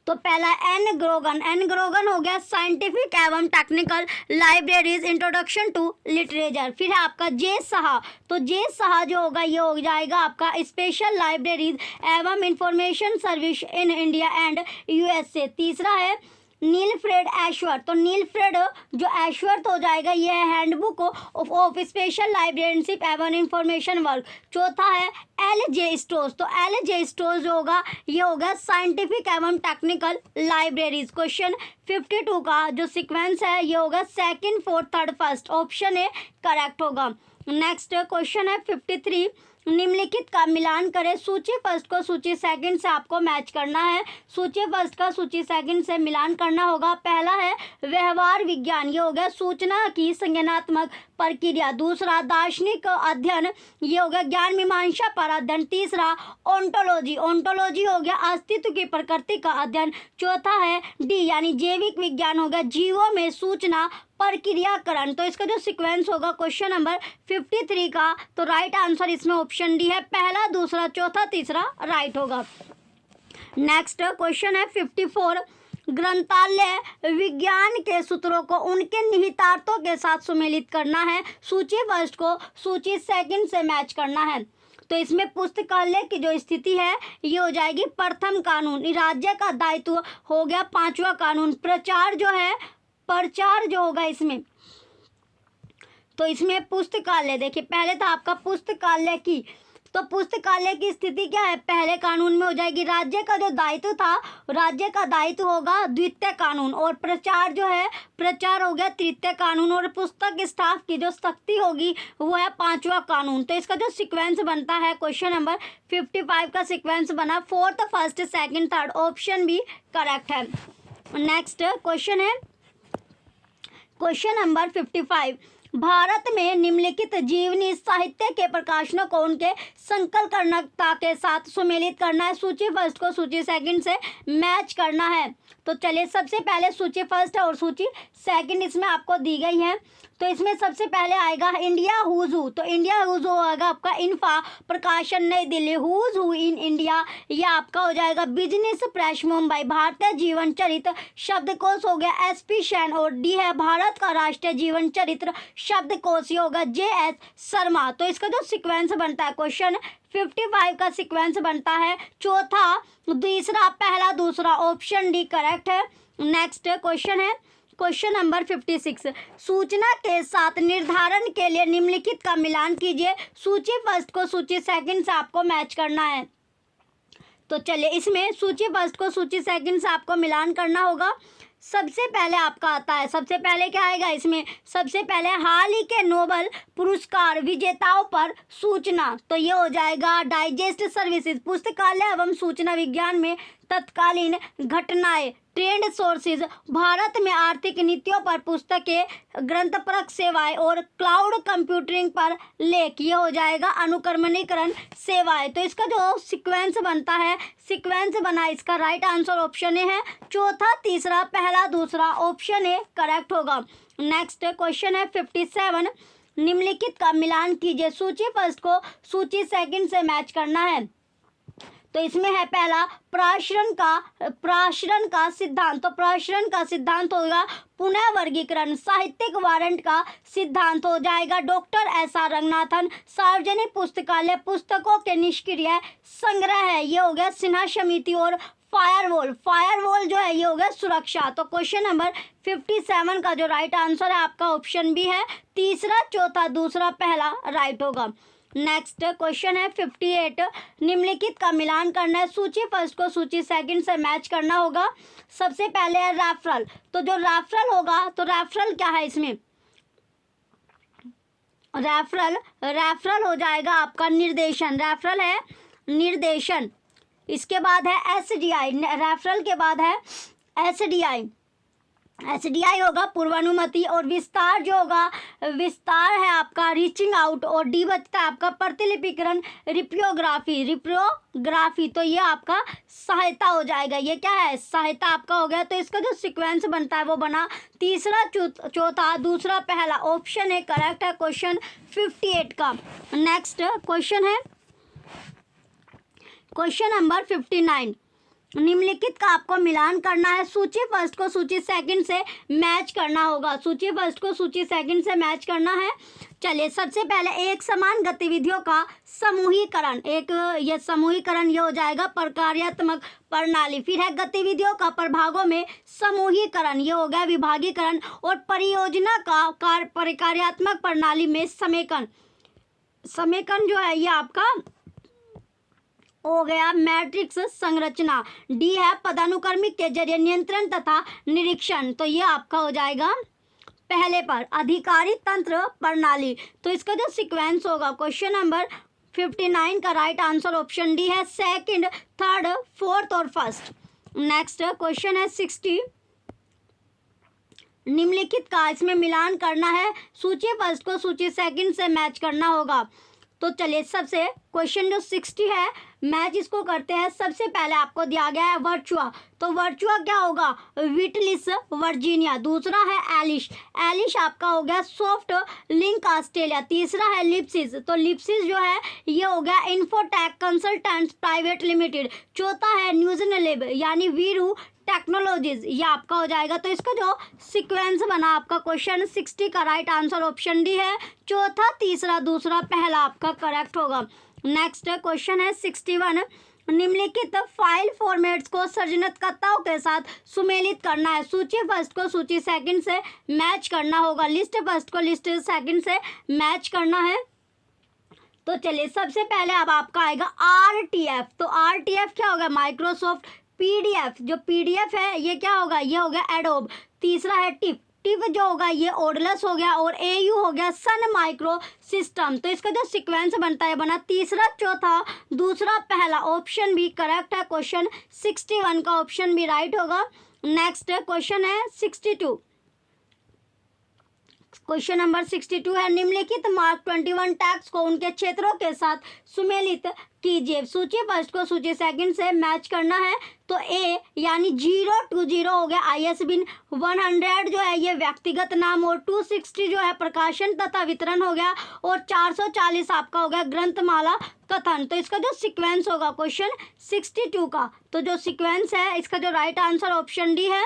तो पहला एन ग्रोगन हो गया साइंटिफिक एवं technical libraries introduction to literature. फिर है आपका जे साहा, तो जे साहा जो होगा ये हो जाएगा आपका स्पेशल लाइब्रेरीज एवं information service in India and USA। तीसरा है नीलफ्रेड एशवर्थ, तो नीलफ्रेड जो एशवर्थ हो जाएगा ये है हैंडबुक ऑफ स्पेशल लाइब्रेरियनशिप एवं इंफॉर्मेशन वर्क। चौथा है LJ स्टोर्स, तो LJ स्टोर्स जो होगा ये होगा साइंटिफिक एवं टेक्निकल लाइब्रेरीज। क्वेश्चन 52 का जो सीक्वेंस है ये होगा second, fourth, third, first. Option A correct होगा। नेक्स्ट क्वेश्चन है 53। निम्नलिखित का मिलान करें। सूची फर्स्ट को सूची सेकंड से आपको मैच करना है। सूची फर्स्ट का सूची सेकंड से मिलान करना होगा। पहला है व्यवहार विज्ञान, ये हो गया सूचना की संज्ञानात्मक प्रक्रिया। दूसरा दार्शनिक अध्ययन, ये हो गया ज्ञान मीमांसा पर अध्ययन। तीसरा ओंटोलॉजी हो गया अस्तित्व की प्रकृति का अध्ययन। चौथा है डी यानी जैविक विज्ञान हो गया जीवों में सूचना प्रक्रियाकरण। तो इसका जो सीक्वेंस होगा क्वेश्चन नंबर 53 का, तो राइट आंसर इसमें ऑप्शन डी है, पहला, दूसरा, चौथा, तीसरा राइट होगा। नेक्स्ट क्वेश्चन है 54। ग्रंथालय विज्ञान के सूत्रों को उनके निहितार्थों के साथ सुमेलित करना है। सूची फर्स्ट को सूची सेकंड से मैच करना है। तो इसमें पुस्तकालय की जो स्थिति है ये हो जाएगी प्रथम कानून। राज्य का दायित्व हो गया पांचवा कानून। प्रचार जो है, प्रचार जो होगा इसमें, तो इसमें पुस्तकालय, देखिए पहले था आपका पुस्तकालय की, तो पुस्तकालय की स्थिति क्या है, पहले कानून में हो जाएगी। राज्य का जो दायित्व था, राज्य का दायित्व होगा द्वितीय कानून, और प्रचार जो है, प्रचार हो गया तृतीय कानून, और पुस्तक स्टाफ की जो शक्ति होगी वो है पांचवा कानून। तो इसका जो सीक्वेंस बनता है, क्वेश्चन नंबर 55 का सीक्वेंस बना fourth, first, second, third, option भी करेक्ट है। नेक्स्ट क्वेश्चन है क्वेश्चन नंबर 55। भारत में निम्नलिखित जीवनी साहित्य के प्रकाशनों को उनके संकलनकर्ता के साथ सुमेलित करना है। सूची फर्स्ट को सूची सेकंड से मैच करना है। तो चलिए सबसे पहले सूची फर्स्ट और सूची सेकंड इसमें आपको दी गई है। तो इसमें सबसे पहले आएगा इंडिया हुज हू। तो इंडिया हुज हू आएगा आपका इन्फा, प्रकाशन Nai Delhi. Who's who in India ये आपका हो जाएगा बिजनेस प्रेस मुंबई। भारतीय जीवन चरित्र शब्दकोश हो गया एसपी शैन, और डी है भारत का राष्ट्रीय जीवन चरित्र शब्दकोश, ये होगा JS शर्मा। तो इसका जो सीक्वेंस बनता है, क्वेश्चन 55 का सीक्वेंस बनता है चौथा, तीसरा, पहला, दूसरा, ऑप्शन डी करेक्ट है। नेक्स्ट क्वेश्चन है क्वेश्चन नंबर 56। सूचना के साथ निर्धारण के लिए निम्नलिखित का मिलान कीजिए। सूची फर्स्ट को सूची सेकंड से आपको मैच करना है। तो चलिए इसमें सूची फर्स्ट को सूची सेकंड से आपको मिलान करना होगा। सबसे पहले आपका आता है, सबसे पहले क्या आएगा इसमें, सबसे पहले हाल ही के नोबेल पुरस्कार विजेताओं पर सूचना। तो ये हो जाएगा डाइजेस्ट सर्विसेज, पुस्तकालय एवं सूचना विज्ञान में तत्कालीन घटनाएं, ट्रेंड सोर्सेज, भारत में आर्थिक नीतियों पर पुस्तकें, ग्रंथपरक सेवाएं और क्लाउड कंप्यूटिंग पर लेख, ये हो जाएगा अनुक्रमणीकरण सेवाएं। तो इसका जो सीक्वेंस बनता है, सीक्वेंस बना इसका राइट आंसर ऑप्शन ए है। चौथा, तीसरा, पहला, दूसरा, ऑप्शन ए करेक्ट होगा। नेक्स्ट क्वेश्चन है 57। निम्नलिखित का मिलान कीजिए। सूची फर्स्ट को सूची सेकंड से मैच करना है। तो इसमें है पहला प्राशरण का सिद्धांत। तो प्राशरण का सिद्धांत होगा पुनः वर्गीकरण। साहित्यिक वारंट का सिद्धांत हो जाएगा डॉक्टर SR रंगनाथन। सार्वजनिक पुस्तकालय पुस्तकों के निष्क्रिय संग्रह है, ये हो गया सिन्हा समिति। और फायरवॉल जो है ये हो गया सुरक्षा। तो क्वेश्चन नंबर 57 का जो राइट आंसर है आपका ऑप्शन बी है। तीसरा, चौथा, दूसरा, पहला राइट होगा। नेक्स्ट क्वेश्चन है 58। निम्नलिखित का मिलान करना है। सूची फर्स्ट को सूची सेकंड से मैच करना होगा। सबसे पहले है रेफरल। तो जो रेफरल होगा, तो रेफरल क्या है इसमें, रेफरल हो जाएगा आपका निर्देशन। रेफरल है निर्देशन। इसके बाद है SDI। रेफरल के बाद है SDI होगा पूर्वानुमति। और विस्तार जो होगा, विस्तार है आपका रीचिंग आउट। और डी बचता है आपका प्रतिलिपिकरण, रिप्रोग्राफी। तो ये आपका सहायता हो जाएगा। ये क्या है, सहायता आपका हो गया। तो इसका जो सीक्वेंस बनता है वो बना तीसरा, चौथा, दूसरा, पहला, ऑप्शन ए करेक्ट है क्वेश्चन 58 का। नेक्स्ट क्वेश्चन है क्वेश्चन नंबर 59। निम्नलिखित का आपको मिलान करना है। सूची फर्स्ट को सूची सेकंड से मैच करना होगा। सूची फर्स्ट को सूची सेकंड से मैच करना है। चलिए सबसे पहले एक समान गतिविधियों का समूहीकरण। ये समूहीकरण ये हो जाएगा प्रकार्यात्मक प्रणाली। फिर है गतिविधियों का प्रभागों में समूहीकरण, ये हो गया विभागीकरण। और परियोजना का प्रकार्यात्मक प्रणाली में समेकन जो है ये आपका हो गया मैट्रिक्स संरचना। डी है पदानुक्रमिक के जरिए नियंत्रण तथा निरीक्षण। तो ये आपका हो जाएगा पहले पर अधिकारी तंत्र प्रणाली। तो इसका जो सीक्वेंस होगा, क्वेश्चन नंबर 59 का राइट आंसर ऑप्शन डी है, सेकंड, थर्ड, फोर्थ और फर्स्ट। नेक्स्ट क्वेश्चन है 60। निम्नलिखित का इसमें मिलान करना है। सूची फर्स्ट को सूची सेकंड से मैच करना होगा। तो चलिए सबसे क्वेश्चन जो 60 है मैच इसको करते हैं। सबसे पहले आपको दिया गया है वर्चुआ। तो वर्चुआ क्या होगा, विटलिस वर्जीनिया। दूसरा है एलिश आपका हो गया सॉफ्ट लिंक ऑस्ट्रेलिया। तीसरा है लिप्सिस। तो लिप्सिस जो है ये हो गया इन्फोटेक कंसल्टेंट्स प्राइवेट लिमिटेड। चौथा है न्यूज़नलिब यानी वीरू टेक्नोलॉजीज, ये आपका हो जाएगा। तो इसका जो सीक्वेंस बना आपका क्वेश्चन 60 का राइट आंसर ऑप्शन डी है। चौथा, तीसरा, दूसरा, पहला आपका करेक्ट होगा। नेक्स्ट क्वेश्चन है 61, निम्नलिखित फाइल फॉर्मेट्स को सृजनात्मकताओं के साथ सुमेलित करना है। सूची फर्स्ट को सूची सेकंड से मैच करना होगा, लिस्ट फर्स्ट को लिस्ट सेकंड से मैच करना है। तो चलिए सबसे पहले अब आपका आएगा RTF। तो RTF क्या होगा? Microsoft PDF। जो PDF है ये क्या होगा? ये हो गया एडोब। तीसरा है टिप जो होगा ये ओडलस हो गया, और AU हो गया सन माइक्रो सिस्टम। तो इसका जो सीक्वेंस बनता है बना तीसरा, चौथा, दूसरा, पहला। ऑप्शन भी करेक्ट है। क्वेश्चन 61 का ऑप्शन भी राइट होगा। नेक्स्ट क्वेश्चन है 62। क्वेश्चन नंबर 62 है, निम्नलिखित मार्क 21 टैग्स को उनके क्षेत्रों के साथ सुमेलित कीजिए। सूची फर्स्ट को सूची सेकंड से मैच करना है। तो A यानी 020 हो गया ISBN, 100 जो है ये व्यक्तिगत नाम, और 260 जो है प्रकाशन तथा वितरण हो गया, और 440 आपका हो गया ग्रंथमाला कथन। तो इसका जो सीक्वेंस होगा क्वेश्चन 62 का, तो जो सीक्वेंस है इसका जो राइट आंसर ऑप्शन डी है।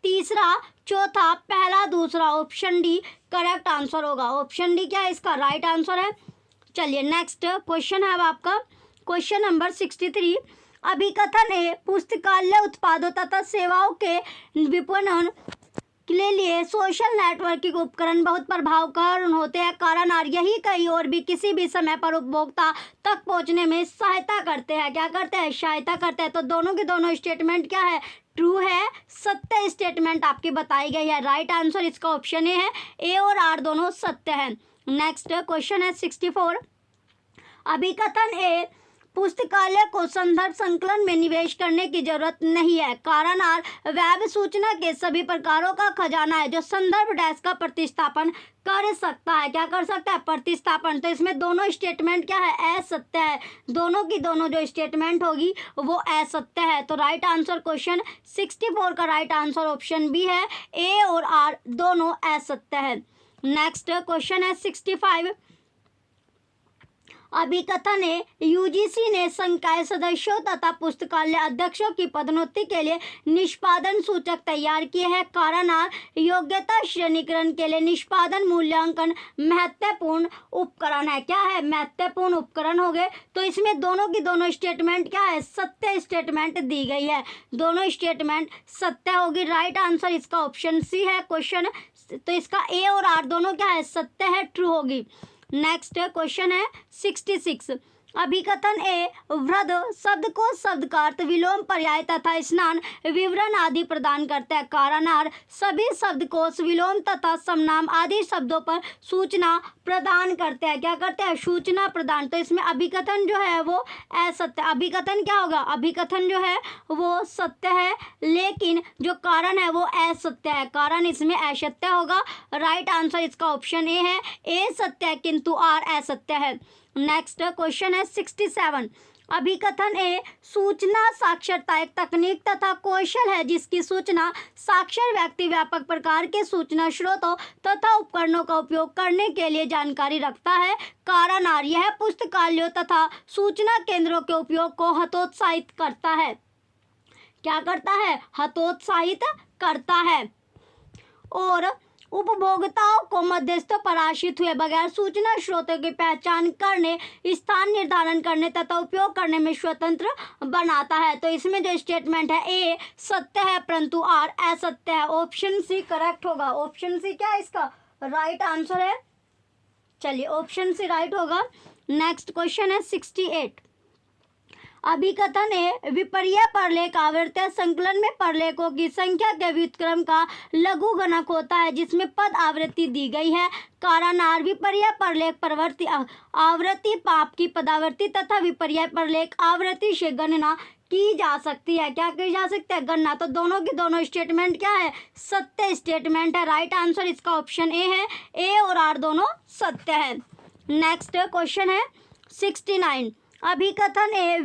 तीसरा, चौथा, पहला, दूसरा। ऑप्शन डी करेक्ट आंसर होगा। ऑप्शन डी क्या है? इसका राइट आंसर है। चलिए नेक्स्ट क्वेश्चन है अब आपका क्वेश्चन नंबर 63। अभिकथन ए पुस्तकालय उत्पादों तथा सेवाओं के विपणन के लिए सोशल नेटवर्किंग उपकरण बहुत प्रभावकारी होते हैं। कारण और यही कहीं और भी किसी भी समय पर उपभोक्ता तक पहुंचने में सहायता करते हैं। क्या करते हैं? सहायता करते हैं। तो दोनों के दोनों स्टेटमेंट क्या है? ट्रू है, सत्य स्टेटमेंट आपकी बताई गई है। राइट आंसर इसका ऑप्शन ए है। ए और आर दोनों सत्य है। नेक्स्ट क्वेश्चन है 64। अभिकथन ए पुस्तकालय को संदर्भ संकलन में निवेश करने की जरूरत नहीं है। कारण आर वेब सूचना के सभी प्रकारों का खजाना है जो संदर्भ डेस्क का प्रतिस्थापन कर सकता है। क्या कर सकता है? प्रतिस्थापन। तो इसमें दोनों स्टेटमेंट क्या है? असत्य है। दोनों की दोनों जो स्टेटमेंट होगी वो असत्य है। तो राइट आंसर क्वेश्चन 64 का राइट आंसर ऑप्शन बी है। ए और आर दोनों असत्य है। नेक्स्ट क्वेश्चन है 65। अभिकथन है यूजीसी ने संकाय सदस्यों तथा पुस्तकालय अध्यक्षों की पदोन्नति के लिए निष्पादन सूचक तैयार किए हैं। कारण योग्यता श्रेणीकरण के लिए निष्पादन मूल्यांकन महत्वपूर्ण उपकरण है। क्या है? महत्वपूर्ण उपकरण हो गए। तो इसमें दोनों की दोनों स्टेटमेंट क्या है? सत्य स्टेटमेंट दी गई है। दोनों स्टेटमेंट सत्य होगी। राइट आंसर इसका ऑप्शन सी है। क्वेश्चन तो इसका ए और आर दोनों क्या है? सत्य है, ट्रू होगी। नेक्स्ट क्वेश्चन है 66। अभिकथन ए वृद्ध शब्द को शब्द का अर्थ विलोम, पर्याय तथा स्नान विवरण आदि प्रदान करता है। कारण आर सभी शब्दकोश विलोम तथा समनाम आदि शब्दों पर सूचना प्रदान करते हैं। क्या करते हैं? सूचना प्रदान। तो इसमें अभिकथन जो है वो असत्य। अभिकथन क्या होगा? अभिकथन जो है वो सत्य है, लेकिन जो कारण है वो असत्य है। कारण इसमें असत्य होगा। राइट आंसर इसका ऑप्शन ए है। ए सत्य है किंतु आर असत्य है। नेक्स्ट क्वेश्चन है 67। अभिकथन ए सूचना साक्षरता एक तकनीक तथा कौशल है जिसकी सूचना साक्षर व्यक्ति व्यापक प्रकार के सूचना स्रोतों तथा उपकरणों का उपयोग करने के लिए जानकारी रखता है। कारण आर यह पुस्तकालयों तथा सूचना केंद्रों के उपयोग को हतोत्साहित करता है। क्या करता है? हतोत्साहित करता है। और उपभोक्ताओं को मध्यस्थों पर आश्रित हुए बगैर सूचना स्रोतों की पहचान करने, स्थान निर्धारण करने तथा उपयोग करने में स्वतंत्र बनाता है। तो इसमें जो स्टेटमेंट है ए सत्य है परंतु आर असत्य है। ऑप्शन सी करेक्ट होगा। ऑप्शन सी क्या है? इसका राइट आंसर है। चलिए ऑप्शन सी राइट होगा। नेक्स्ट क्वेश्चन है 68। अभिकथन है विपर्य परलेख आवर्त संकलन में परलेखों की संख्या के व्युत्क्रम का लघु गणक होता है जिसमें पद आवृत्ति दी गई है। कारण आर विपर्य परलेख परवर्ती आवृत्ति पाप की पदावृत्ति तथा विपर्य परलेख आवृत्ति से गणना की जा सकती है। क्या की जा सकती है? गणना। तो दोनों की दोनों स्टेटमेंट क्या है? सत्य स्टेटमेंट है। राइट आंसर इसका ऑप्शन ए है। ए और आर दोनों सत्य है। नेक्स्ट क्वेश्चन है 69। अभिकथन ए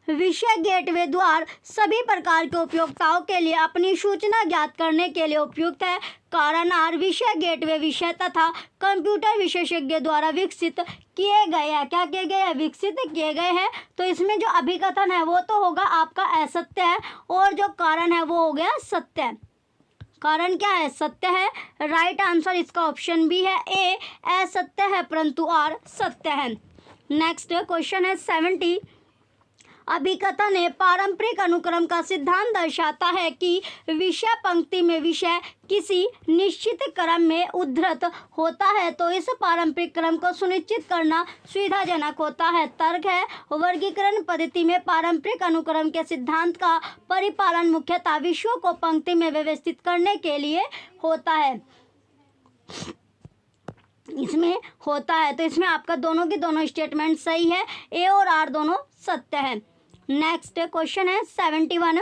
विषय गेटवे द्वार सभी प्रकार के उपयोक्ताओं के लिए अपनी सूचना ज्ञात करने के लिए उपयुक्त है। कारण आर विषय गेटवे विषय तथा कंप्यूटर विशेषज्ञ द्वारा विकसित किए गए हैं। क्या किए गए हैं? विकसित किए गए हैं। तो इसमें जो अभिकथन है वो तो होगा आपका असत्य है, और जो कारण है वो हो गया सत्य। कारण क्या है? सत्य है। राइट आंसर इसका ऑप्शन बी है। ए असत्य है परंतु आर सत्य है। नेक्स्ट क्वेश्चन है 70। अभिकथन है पारंपरिक अनुक्रम का सिद्धांत दर्शाता है कि विषय पंक्ति में विषय किसी निश्चित क्रम में उद्धृत होता है तो इस पारंपरिक क्रम को सुनिश्चित करना सुविधाजनक होता है। तर्क है वर्गीकरण पद्धति में पारंपरिक अनुक्रम के सिद्धांत का परिपालन मुख्यतः विषयों को पंक्ति में व्यवस्थित करने के लिए होता है। इसमें होता है तो इसमें आपका दोनों की दोनों स्टेटमेंट सही है, ए और आर दोनों सत्य है। नेक्स्ट क्वेश्चन है 71।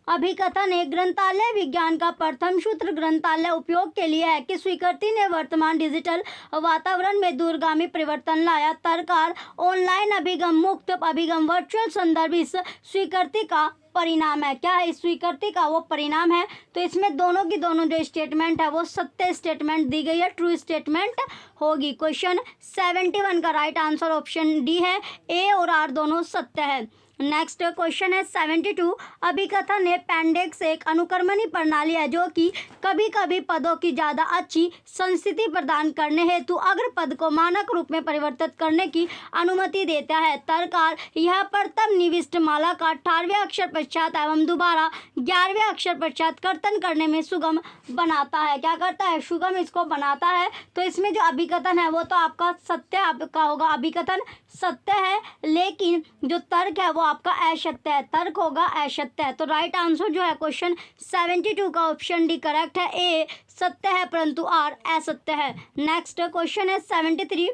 अभिकथन एक ग्रंथालय विज्ञान का प्रथम सूत्र ग्रंथालय उपयोग के लिए है कि स्वीकृति ने वर्तमान डिजिटल वातावरण में दूरगामी परिवर्तन लाया। तर्ककार ऑनलाइन अभिगम मुक्त अभिगम वर्चुअल संदर्भ इस स्वीकृति का परिणाम है। क्या है इस स्वीकृति का वो परिणाम है। तो इसमें दोनों की दोनों जो स्टेटमेंट है वो सत्य स्टेटमेंट दी गई है, ट्रू स्टेटमेंट होगी। क्वेश्चन 71 का राइट आंसर ऑप्शन डी है, ए और आर दोनों सत्य है। नेक्स्ट क्वेश्चन है 72। अभिकथन है पेंडेक्स एक अनुक्रमणी प्रणाली है जो कि कभी कभी पदों की ज़्यादा अच्छी संस्थिति प्रदान करने हेतु अग्र पद को मानक रूप में परिवर्तित करने की अनुमति देता है। तर्ककार यह प्रथम निविष्ट माला का 18वें अक्षर पश्चात एवं दोबारा 11वें अक्षर पश्चात कर्तन करने में सुगम बनाता है। क्या करता है, सुगम इसको बनाता है। तो इसमें जो अभिकथन है वो तो आपका सत्य आपका होगा, अभिकथन सत्य है, लेकिन जो तर्क है वो आपका असत्य है, तर्क होगा असत्य है। तो राइट आंसर जो है क्वेश्चन 72 का ऑप्शन डी करेक्ट है, ए सत्य है परंतु आर असत्य है। नेक्स्ट क्वेश्चन है 73।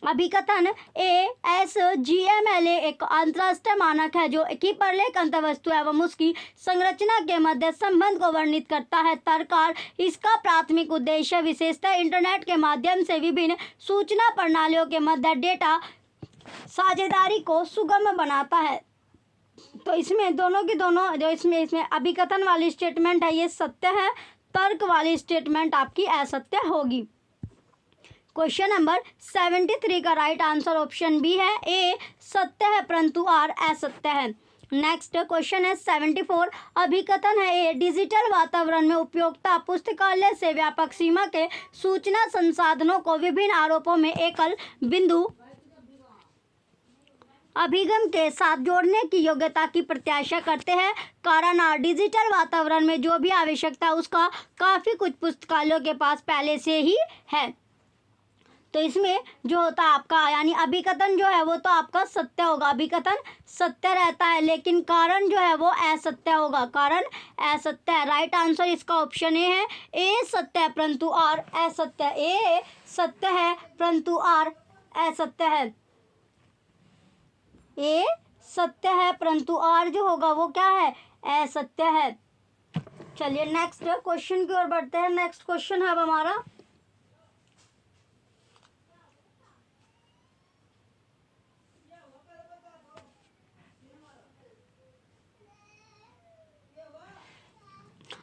अभिकथन ASGML एक अंतरराष्ट्रीय मानक है जो कि प्रलेख अंतर्वस्तु एवं उसकी संरचना के मध्य संबंध को वर्णित करता है। तर्ककार इसका प्राथमिक उद्देश्य विशेषतः इंटरनेट के माध्यम से विभिन्न सूचना प्रणालियों के मध्य डेटा साझेदारी को सुगम बनाता है। तो इसमें दोनों की दोनों जो इसमें अभिकथन वाली स्टेटमेंट है ये सत्य है, तर्क वाली स्टेटमेंट आपकी असत्य होगी। क्वेश्चन नंबर 73 का राइट आंसर ऑप्शन बी है, ए सत्य है परंतु आर असत्य है। नेक्स्ट क्वेश्चन है 74। अभिकथन है ए डिजिटल वातावरण में उपयोगिता पुस्तकालय से व्यापक सीमा के सूचना संसाधनों को विभिन्न आरोपों में एकल बिंदु अभिगम के साथ जोड़ने की योग्यता की प्रत्याशा करते हैं। कारण डिजिटल वातावरण में जो भी आवश्यकता है उसका काफ़ी कुछ पुस्तकालयों के पास पहले से ही है। तो इसमें जो होता है आपका यानी अभिकथन जो है वो तो आपका सत्य होगा, अभिकथन सत्य रहता है, लेकिन कारण जो है वो असत्य होगा, कारण असत्य है। राइट आंसर इसका ऑप्शन ए है, ए सत्य है परंतु आर असत्य है, ए सत्य है परंतु आर असत्य है, ए सत्य है परंतु आर जो होगा वो क्या है, असत्य है। चलिए नेक्स्ट क्वेश्चन की ओर बढ़ते हैं। नेक्स्ट क्वेश्चन है अब हमारा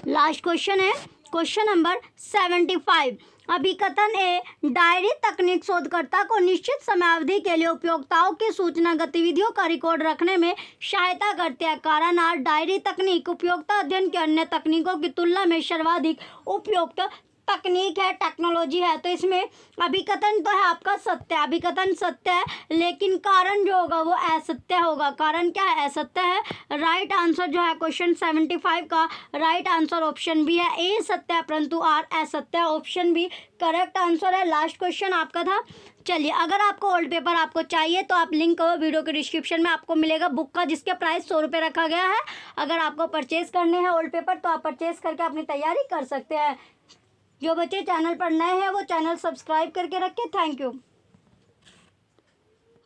लास्ट क्वेश्चन है क्वेश्चन नंबर 75। अभिकथन ए डायरी तकनीक शोधकर्ता को निश्चित समयावधि के लिए उपयोक्ताओं की सूचना गतिविधियों का रिकॉर्ड रखने में सहायता करते हैं। कारण आर डायरी तकनीक उपयोक्ता अध्ययन के अन्य तकनीकों की तुलना में सर्वाधिक उपयुक्त तकनीक है, टेक्नोलॉजी है। तो इसमें अभिकथन तो है आपका सत्य, अभिकथन सत्य है, लेकिन कारण जो होगा वो असत्य होगा। कारण क्या है, असत्य है। राइट आंसर जो है क्वेश्चन 75 का राइट आंसर ऑप्शन बी है, ए सत्य है परंतु आर असत्य है, ऑप्शन बी करेक्ट आंसर है। लास्ट क्वेश्चन आपका था। चलिए अगर आपको ओल्ड पेपर आपको चाहिए तो आप लिंक वीडियो के डिस्क्रिप्शन में आपको मिलेगा बुक का, जिसके प्राइस 100 रुपये रखा गया है। अगर आपको परचेज करने हैं ओल्ड पेपर तो आप परचेज करके अपनी तैयारी कर सकते हैं। जो बच्चे चैनल पर नए हैं वो चैनल सब्सक्राइब करके रखें। Thank you.